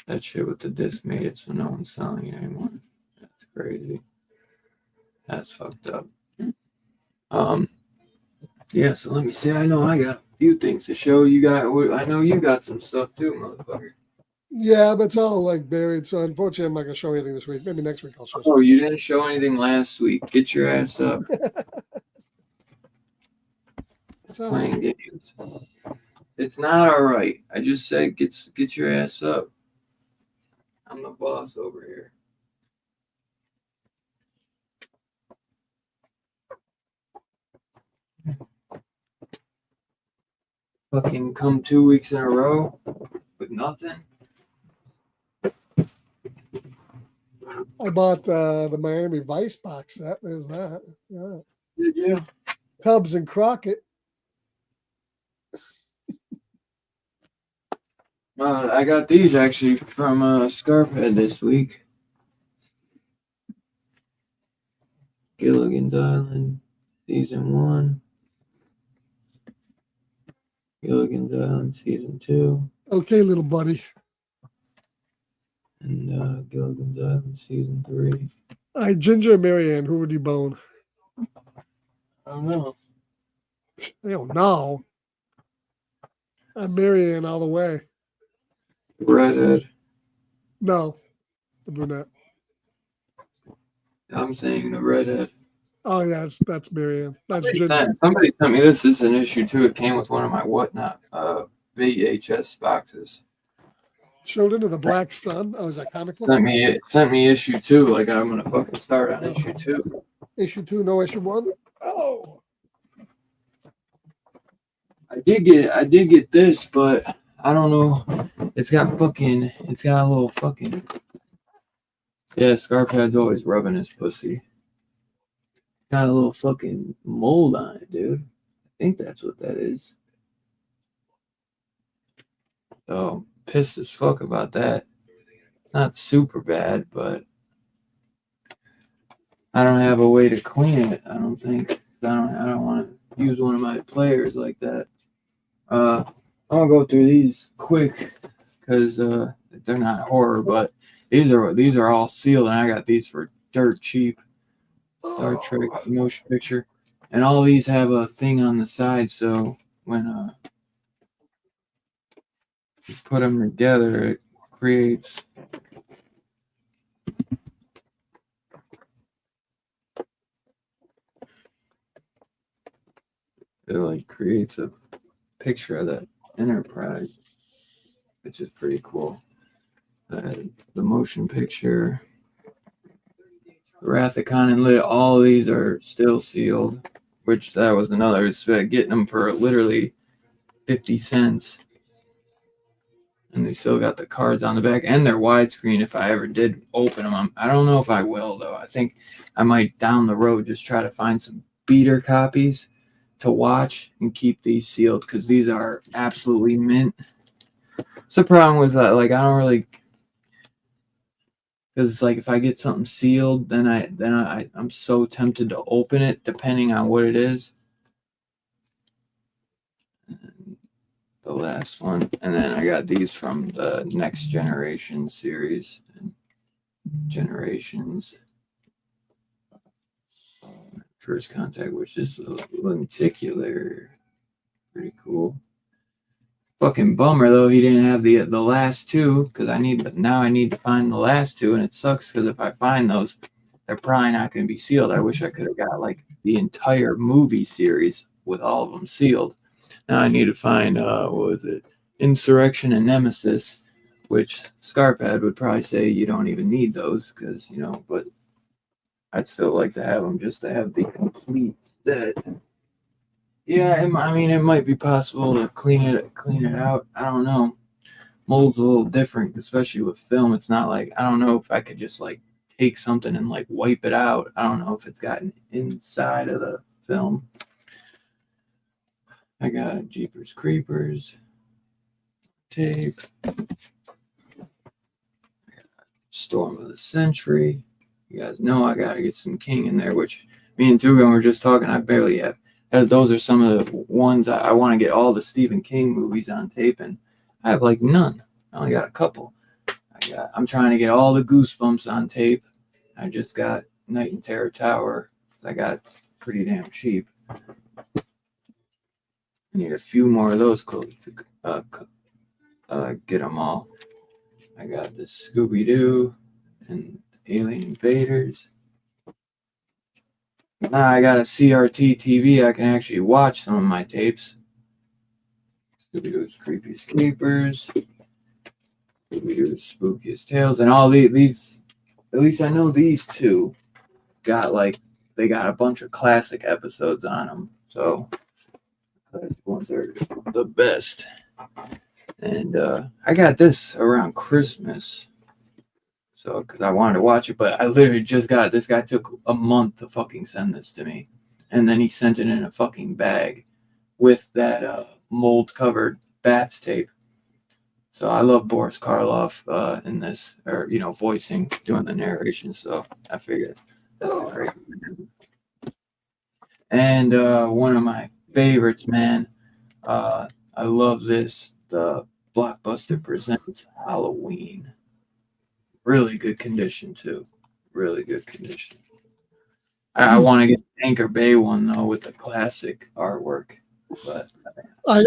Speaker 1: that shit with the disc made it so no one's selling it anymore. That's crazy. That's fucked up. Yeah, so let me see. I know I got a few things to show you. I know you got some stuff too, motherfucker.
Speaker 2: yeah, but it's all like buried. So unfortunately, I'm not gonna show anything this week. Maybe next week I'll show.
Speaker 1: Oh, you didn't show anything last week. Get your ass up. Playing games. It's not all right. I just said get your ass up. I'm the boss over here. Fucking come 2 weeks in a row with nothing.
Speaker 2: I bought the Miami Vice box set. There's that. Yeah.
Speaker 1: Did you?
Speaker 2: Tubbs and Crockett.
Speaker 1: I got these actually from Scarphead this week. Gilligan's Island, Season 1. Gilligan's Island, Season 2.
Speaker 2: Okay, little buddy.
Speaker 1: And Gilligan's Island, Season 3.
Speaker 2: Ginger and Marianne, who would you bone?
Speaker 1: I don't know.
Speaker 2: I don't know. I'm Marianne all the way.
Speaker 1: Redhead.
Speaker 2: No, the brunette.
Speaker 1: I'm saying the redhead.
Speaker 2: Oh yeah, that's Marianne. That's Ginger.
Speaker 1: Somebody sent me this. This is an issue too. It came with one of my whatnot VHS boxes.
Speaker 2: Children of the Black Sun. Oh, is that comic book?
Speaker 1: Sent me issue 2. Like I'm gonna fucking start on issue 2.
Speaker 2: Issue 2, no issue 1. Oh,
Speaker 1: I did get this, but I don't know. It's got a little fucking. Yeah, Scarpad's always rubbing his pussy. Got a little fucking mold on it, dude. I think that's what that is. So pissed as fuck about that. Not super bad, but I don't have a way to clean it. I don't think. I don't want to use one of my players like that. I'm gonna go through these quick because they're not horror, but these are all sealed, and I got these for dirt cheap. Star Trek motion picture, and all these have a thing on the side, so when you put them together, it creates. It like creates a picture of that Enterprise, which is pretty cool. The motion picture, Rathacon and Lit, all of these are still sealed, which that was another. It's getting them for literally 50 cents. And they still got the cards on the back, and they're widescreen if I ever did open them. I don't know if I will, though. I think I might down the road just try to find some beater copies to watch and keep these sealed because these are absolutely mint. It's the problem with that. Like, I don't really, because it's like if I get something sealed, then I'm so tempted to open it depending on what it is. And the last one, and then I got these from the Next Generation series. Generations. First Contact, which is lenticular. Pretty cool. Fucking bummer though he didn't have the last two because I need to find the last two, and it sucks because if I find those, they're probably not going to be sealed. I wish I could have got like the entire movie series with all of them sealed. Now I need to find what was it, Insurrection and Nemesis, which Scarpad would probably say you don't even need those because but I'd still like to have them just to have the complete set. Yeah, I mean, it might be possible to clean it out. I don't know. Mold's a little different, especially with film. It's not like I don't know if I could just like take something and like wipe it out. I don't know if it's gotten inside of the film. I got Jeepers Creepers tape. Storm of the Century. You guys know I gotta get some King in there, which me and Dugan were just talking. I barely have. Those are some of the ones I want to get all the Stephen King movies on tape, and I have like none. I only got a couple. I'm trying to get all the Goosebumps on tape. I just got Night in Terror Tower. I got it pretty damn cheap. I need a few more of those clothes to get them all. I got the Scooby Doo and Alien Invaders. Now I got a CRT TV. I can actually watch some of my tapes. Scooby-Doo's Creepiest Keepers, Scooby-Doo's Spookiest Tales, and all these. At least I know these two got they got a bunch of classic episodes on them. So those ones are the best. And I got this around Christmas. So, because I wanted to watch it, but I literally just got it. This guy took a month to fucking send this to me. And then he sent it in a fucking bag with that mold covered Bats tape. So I love Boris Karloff in this, or, voicing, doing the narration. So I figured that's a great one. And one of my favorites, man, I love this. The Blockbuster Presents Halloween. Really good condition too. Really good condition. I want to get the Anchor Bay one though with the classic artwork. But
Speaker 2: I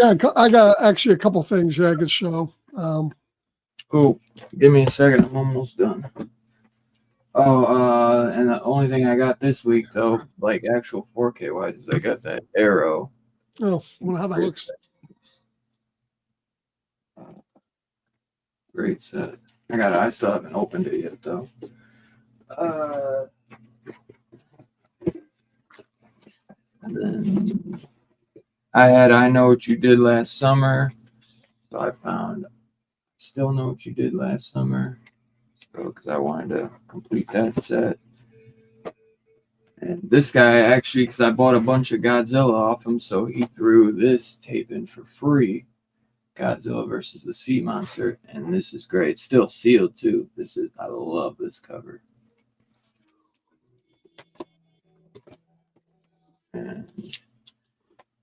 Speaker 2: got actually a couple things here I could show.
Speaker 1: Cool. Give me a second. I'm almost done. Oh, and the only thing I got this week though, like actual 4K wise, is I got that Arrow.
Speaker 2: Oh, I wonder how that looks.
Speaker 1: Great set. I still haven't opened it yet though. And then I Know What You Did Last Summer. So I found Still Know What You Did Last Summer. So because I wanted to complete that set. And this guy actually, because I bought a bunch of Godzilla off him, so he threw this tape in for free. Godzilla versus the Sea Monster, and this is great. It's still sealed too. I love this cover. And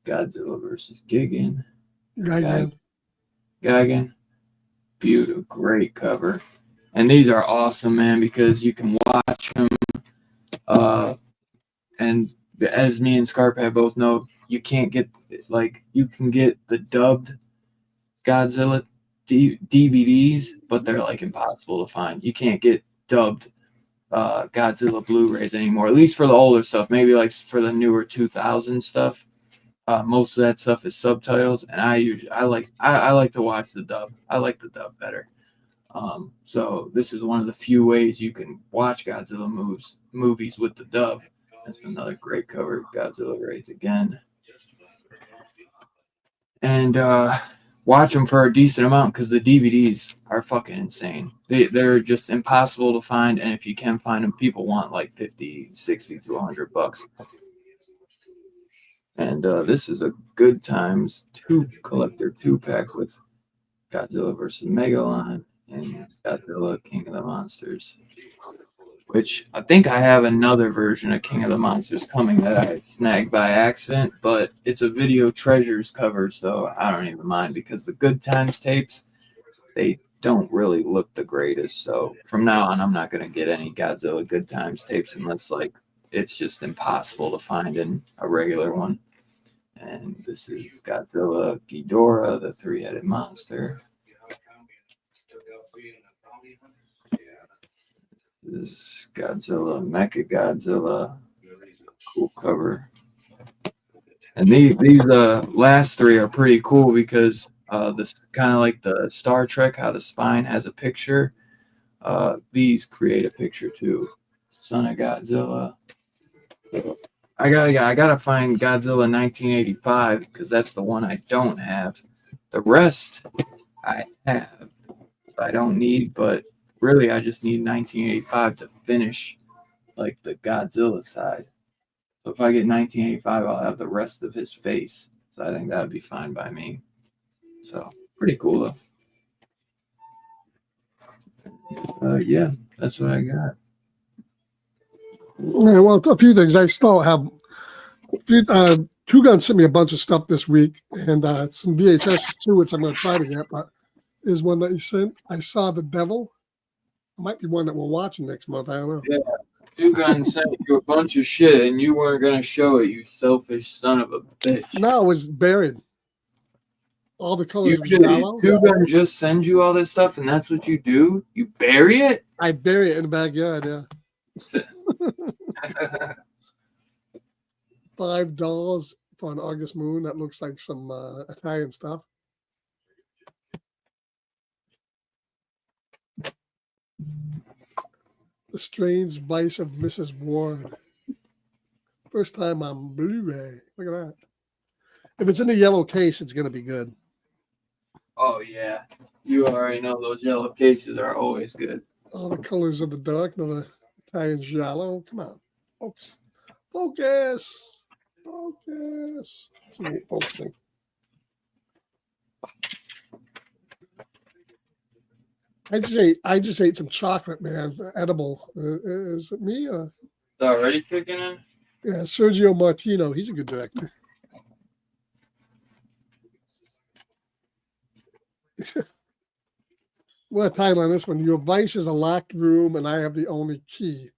Speaker 1: Godzilla versus Gigan. Gigan. Beautiful, great cover. And these are awesome, man, because you can watch them. And as me and Scarpad both know, you can't get you can get the dubbed Godzilla DVDs, but they're like impossible to find. You can't get dubbed Godzilla Blu-rays anymore, at least for the older stuff. Maybe like for the newer 2000 stuff. Most of that stuff is subtitles, and I like to watch the dub. I like the dub better. So this is one of the few ways you can watch Godzilla movies with the dub. That's another great cover. Godzilla Raids again, and watch them for a decent amount because the DVDs are fucking insane. They're just impossible to find, and if you can find them, people want like 50, 60 to $100. And this is a Good Times 2 collector 2-pack with Godzilla versus Megalon and Godzilla King of the Monsters, which I think I have another version of King of the Monsters coming that I snagged by accident, but it's a Video Treasures cover, so I don't even mind because the Good Times tapes, they don't really look the greatest. So from now on, I'm not going to get any Godzilla Good Times tapes unless it's just impossible to find in a regular one. And this is Godzilla Ghidorah, the three-headed monster. This is Godzilla, Mechagodzilla. Cool cover. And these last three are pretty cool because this kind of like the Star Trek, how the spine has a picture. These create a picture too. Son of Godzilla. I gotta find Godzilla 1985 because that's the one I don't have. The rest I have. I don't need, but really I just need 1985 to finish like the Godzilla side. So if I get 1985, I'll have the rest of his face. So I think that would be fine by me. So pretty cool though. Yeah, that's what I got.
Speaker 2: Yeah, well, a few things. I still have Two Guns sent me a bunch of stuff this week, and some VHS too, which I'm going to try to get. But is one that he sent. I Saw the Devil. It might be one that we're watching next month. I don't know.
Speaker 1: Yeah, Two Guns sent you a bunch of shit, and you weren't going to show it. You selfish son of a bitch.
Speaker 2: No, it was buried. All the colors of yellow.
Speaker 1: Two Guns just send you all this stuff, and that's what you do? You bury it?
Speaker 2: I bury it in the backyard. Yeah. $5 for an August moon. That looks like some Italian stuff. The Strange Vice of Mrs. Ward. First time on Blu-ray. Look at that. If it's in the yellow case, it's going to be good.
Speaker 1: Oh, yeah. You already know those yellow cases are always good.
Speaker 2: All the colors of the dark. Another Italian giallo. Come on, folks. Focus. Focus. Focusing. I just ate some chocolate, man. Edible. Is it me?
Speaker 1: It's already kicking in?
Speaker 2: Yeah, Sergio Martino. He's a good director. What a title on this one. Your vice is a locked room, and I have the only key.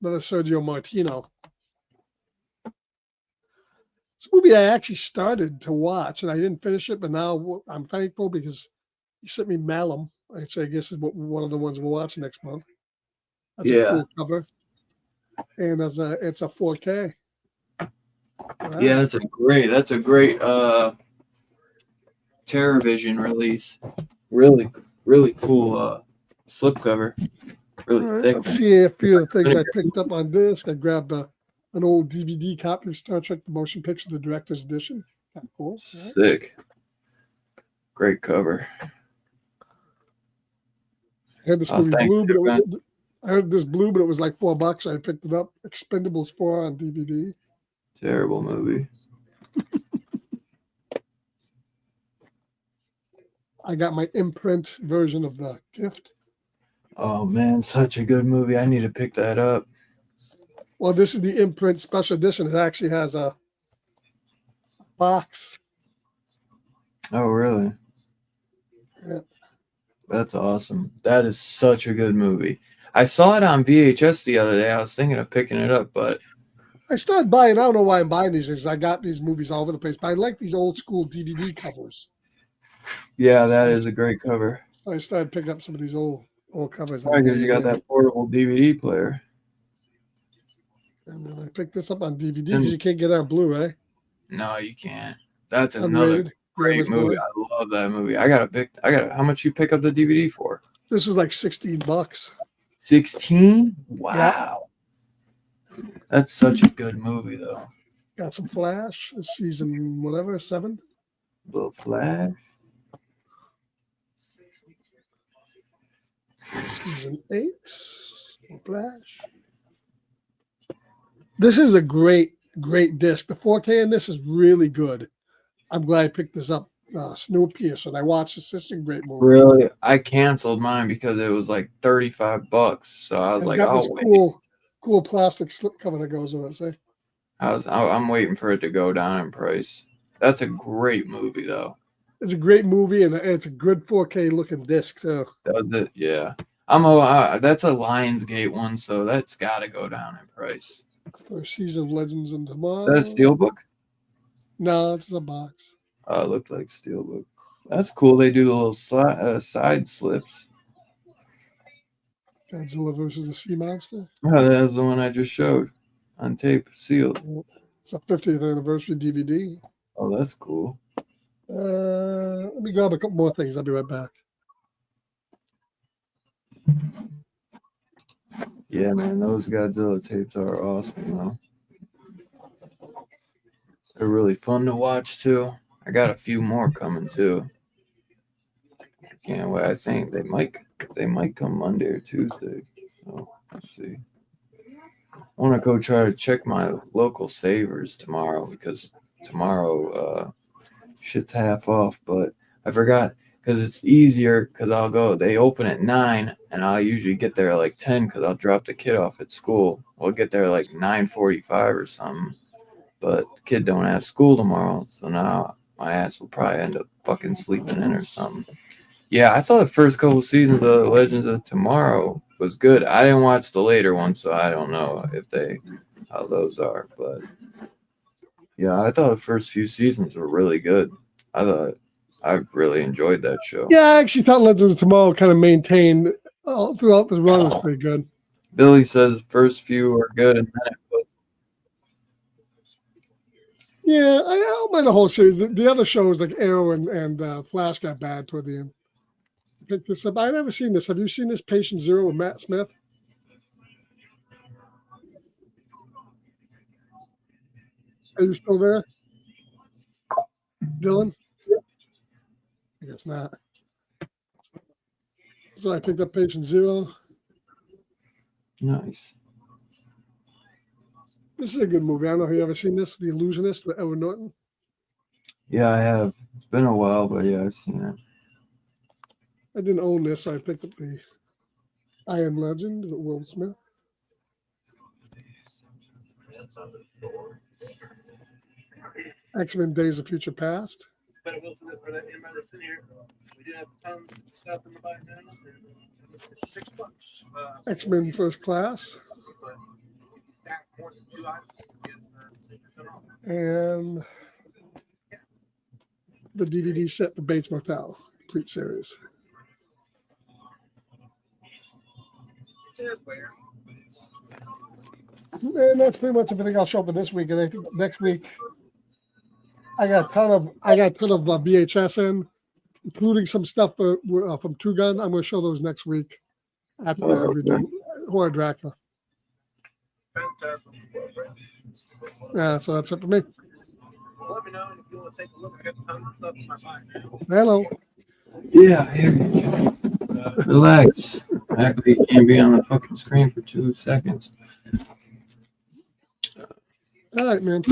Speaker 2: Another Sergio Martino. It's a movie I actually started to watch, and I didn't finish it, but now I'm thankful because he sent me Malum, which I guess is one of the ones we're watching next month. That's a cool cover. And it's a 4K. Wow.
Speaker 1: Yeah, that's a great TerraVision release. Really, really cool slipcover. Really thick.
Speaker 2: Let's see a few of the things I picked up on disc. I grabbed an old DVD copy of Star Trek: The Motion Picture, the Director's Edition. Kind of cool.
Speaker 1: Right? Sick. Great cover.
Speaker 2: I had this movie blue, but I heard this blue, but it was like $4. I picked it up. Expendables 4 on DVD.
Speaker 1: Terrible movie.
Speaker 2: I got my imprint version of The Gift.
Speaker 1: Oh man, such a good movie. I need to pick that up.
Speaker 2: Well, this is the imprint special edition. It actually has a box.
Speaker 1: Oh really?
Speaker 2: Yeah.
Speaker 1: That's awesome. That is such a good movie. I saw it on VHS the other day. I was thinking of picking it up, but
Speaker 2: I started buying. I don't know why I'm buying these things. I got these movies all over the place, but I like these old school DVD covers.
Speaker 1: yeah, that is a great cover.
Speaker 2: So I started picking up some of these old covers.
Speaker 1: Probably because you got that portable DVD player.
Speaker 2: And then I picked this up on DVD because you can't get it on Blu-ray.
Speaker 1: No, you can't. That's
Speaker 2: Unrated,
Speaker 1: another great movie. I love that movie. I got how much you pick up the DVD for?
Speaker 2: This is like $16.
Speaker 1: 16? Wow. Yep. That's such a good movie though.
Speaker 2: Got some Flash, season whatever, 7.
Speaker 1: Little Flash.
Speaker 2: Season 8. Flash. This is a great disc. The 4K in this is really good. I'm glad I picked this up. Snowpiercer. I watched this. This is a great movie.
Speaker 1: Really? I canceled mine because it was like $35. So I was like,
Speaker 2: got this
Speaker 1: wait.
Speaker 2: cool plastic slip cover that goes with it. See?
Speaker 1: I'm waiting for it to go down in price. That's a great movie though.
Speaker 2: It's a great movie and it's a good 4K looking disc too.
Speaker 1: Does it? Yeah. That's a Lionsgate one, so that's got to go down in price.
Speaker 2: First season of Legends of Tomorrow.
Speaker 1: Is that a steelbook?
Speaker 2: No, it's a box.
Speaker 1: Oh, it looked like steelbook. That's cool. They do the little side slips.
Speaker 2: Godzilla versus the Sea Monster.
Speaker 1: Oh, that's the one I just showed on tape, sealed.
Speaker 2: It's a 50th anniversary DVD.
Speaker 1: Oh, that's cool.
Speaker 2: Let me grab a couple more things. I'll be right back.
Speaker 1: Yeah, man, those Godzilla tapes are awesome, though. They're really fun to watch, too. I got a few more coming, too. I can't wait. I think they might come Monday or Tuesday. So, let's see. I want to go try to check my local Savers tomorrow because tomorrow shit's half off, but I forgot because it's easier because I'll go. They open at 9, and I'll usually get there at like 10 because I'll drop the kid off at school. We'll get there like 9:45 or something, but the kid don't have school tomorrow, so now my ass will probably end up fucking sleeping in or something. Yeah, I thought the first couple seasons of Legends of Tomorrow was good. I didn't watch the later ones, so I don't know how those are, but yeah, I thought the first few seasons were really good. I really enjoyed that show.
Speaker 2: Yeah, I actually thought Legends of Tomorrow kind of maintained throughout the run was pretty good.
Speaker 1: Billy says the first few were good, and then
Speaker 2: yeah, I don't mind the whole series. The other shows like Arrow and Flash got bad toward the end. Pick this up. I've never seen this. Have you seen this Patient Zero with Matt Smith? Are you still there, Dylan? I guess not. So I picked up Patient Zero.
Speaker 1: Nice.
Speaker 2: This is a good movie. I don't know if you ever seen this, The Illusionist with Edward Norton.
Speaker 1: Yeah, I have. It's been a while, but yeah, I've seen it.
Speaker 2: I didn't own this, so I picked up the I Am Legend with Will Smith. X-Men Days of Future Past.
Speaker 3: Better Wilson is for that anybody that's in here. We did have tons of stuff in the back now. $6.
Speaker 2: X-Men First Class. And the DVD set, The Bates Motel, complete series. And that's pretty much everything I'll show for this week. And I think next week I got a ton of VHS in, including some stuff from Two Gun. I'm going to show those next week after we do Horror Dracula.
Speaker 3: Fantastic.
Speaker 2: Yeah, so that's it for me.
Speaker 3: Let me know if you want to take a look. I got tons of stuff in my bag now.
Speaker 2: Hello.
Speaker 1: Yeah, here you go. Relax. Actually, you can't be on the fucking screen for 2 seconds.
Speaker 2: All right, man.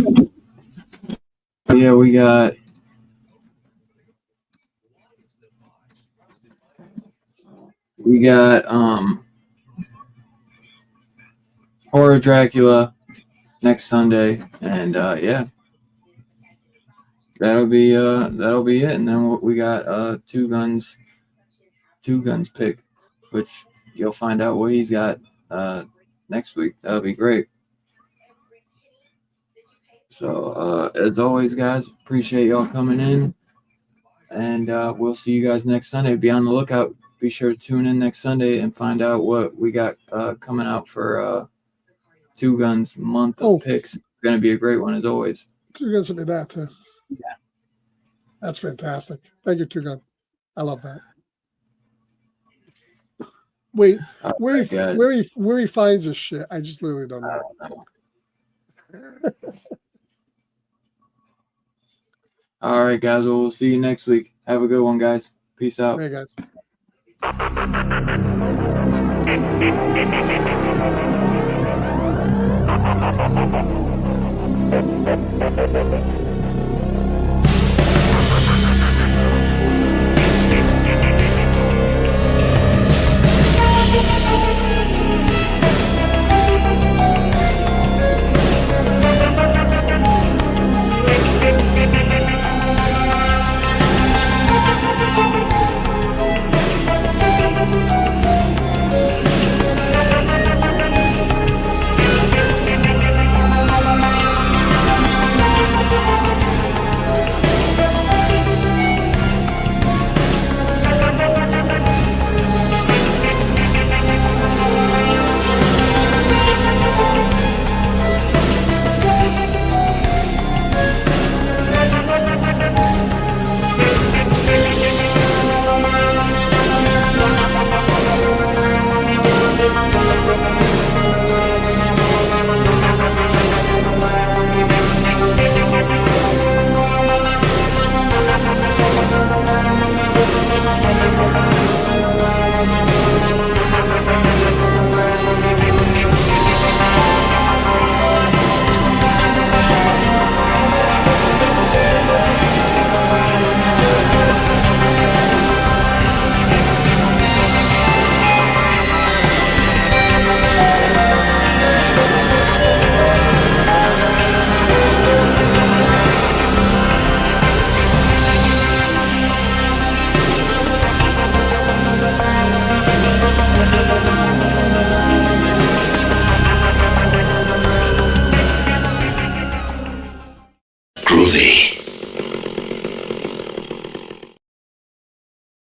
Speaker 1: Yeah, we got We got Horror Dracula next Sunday, and yeah, that'll be it. And then we got two guns pick, which you'll find out what he's got next week. That'll be great. So as always, guys, appreciate y'all coming in, and we'll see you guys next Sunday. Be on the lookout. Be sure to tune in next Sunday and find out what we got coming out for Two Guns month of picks. It's going to be a great one as always.
Speaker 2: Two Gun sent me that too.
Speaker 1: Yeah,
Speaker 2: that's fantastic. Thank you, Two Gun. I love that. Wait, where he finds this shit? I just literally don't know.
Speaker 1: I don't know. All right, guys. Well, we'll see you next week. Have a good one, guys. Peace out.
Speaker 2: Hey, guys.
Speaker 4: Groovy.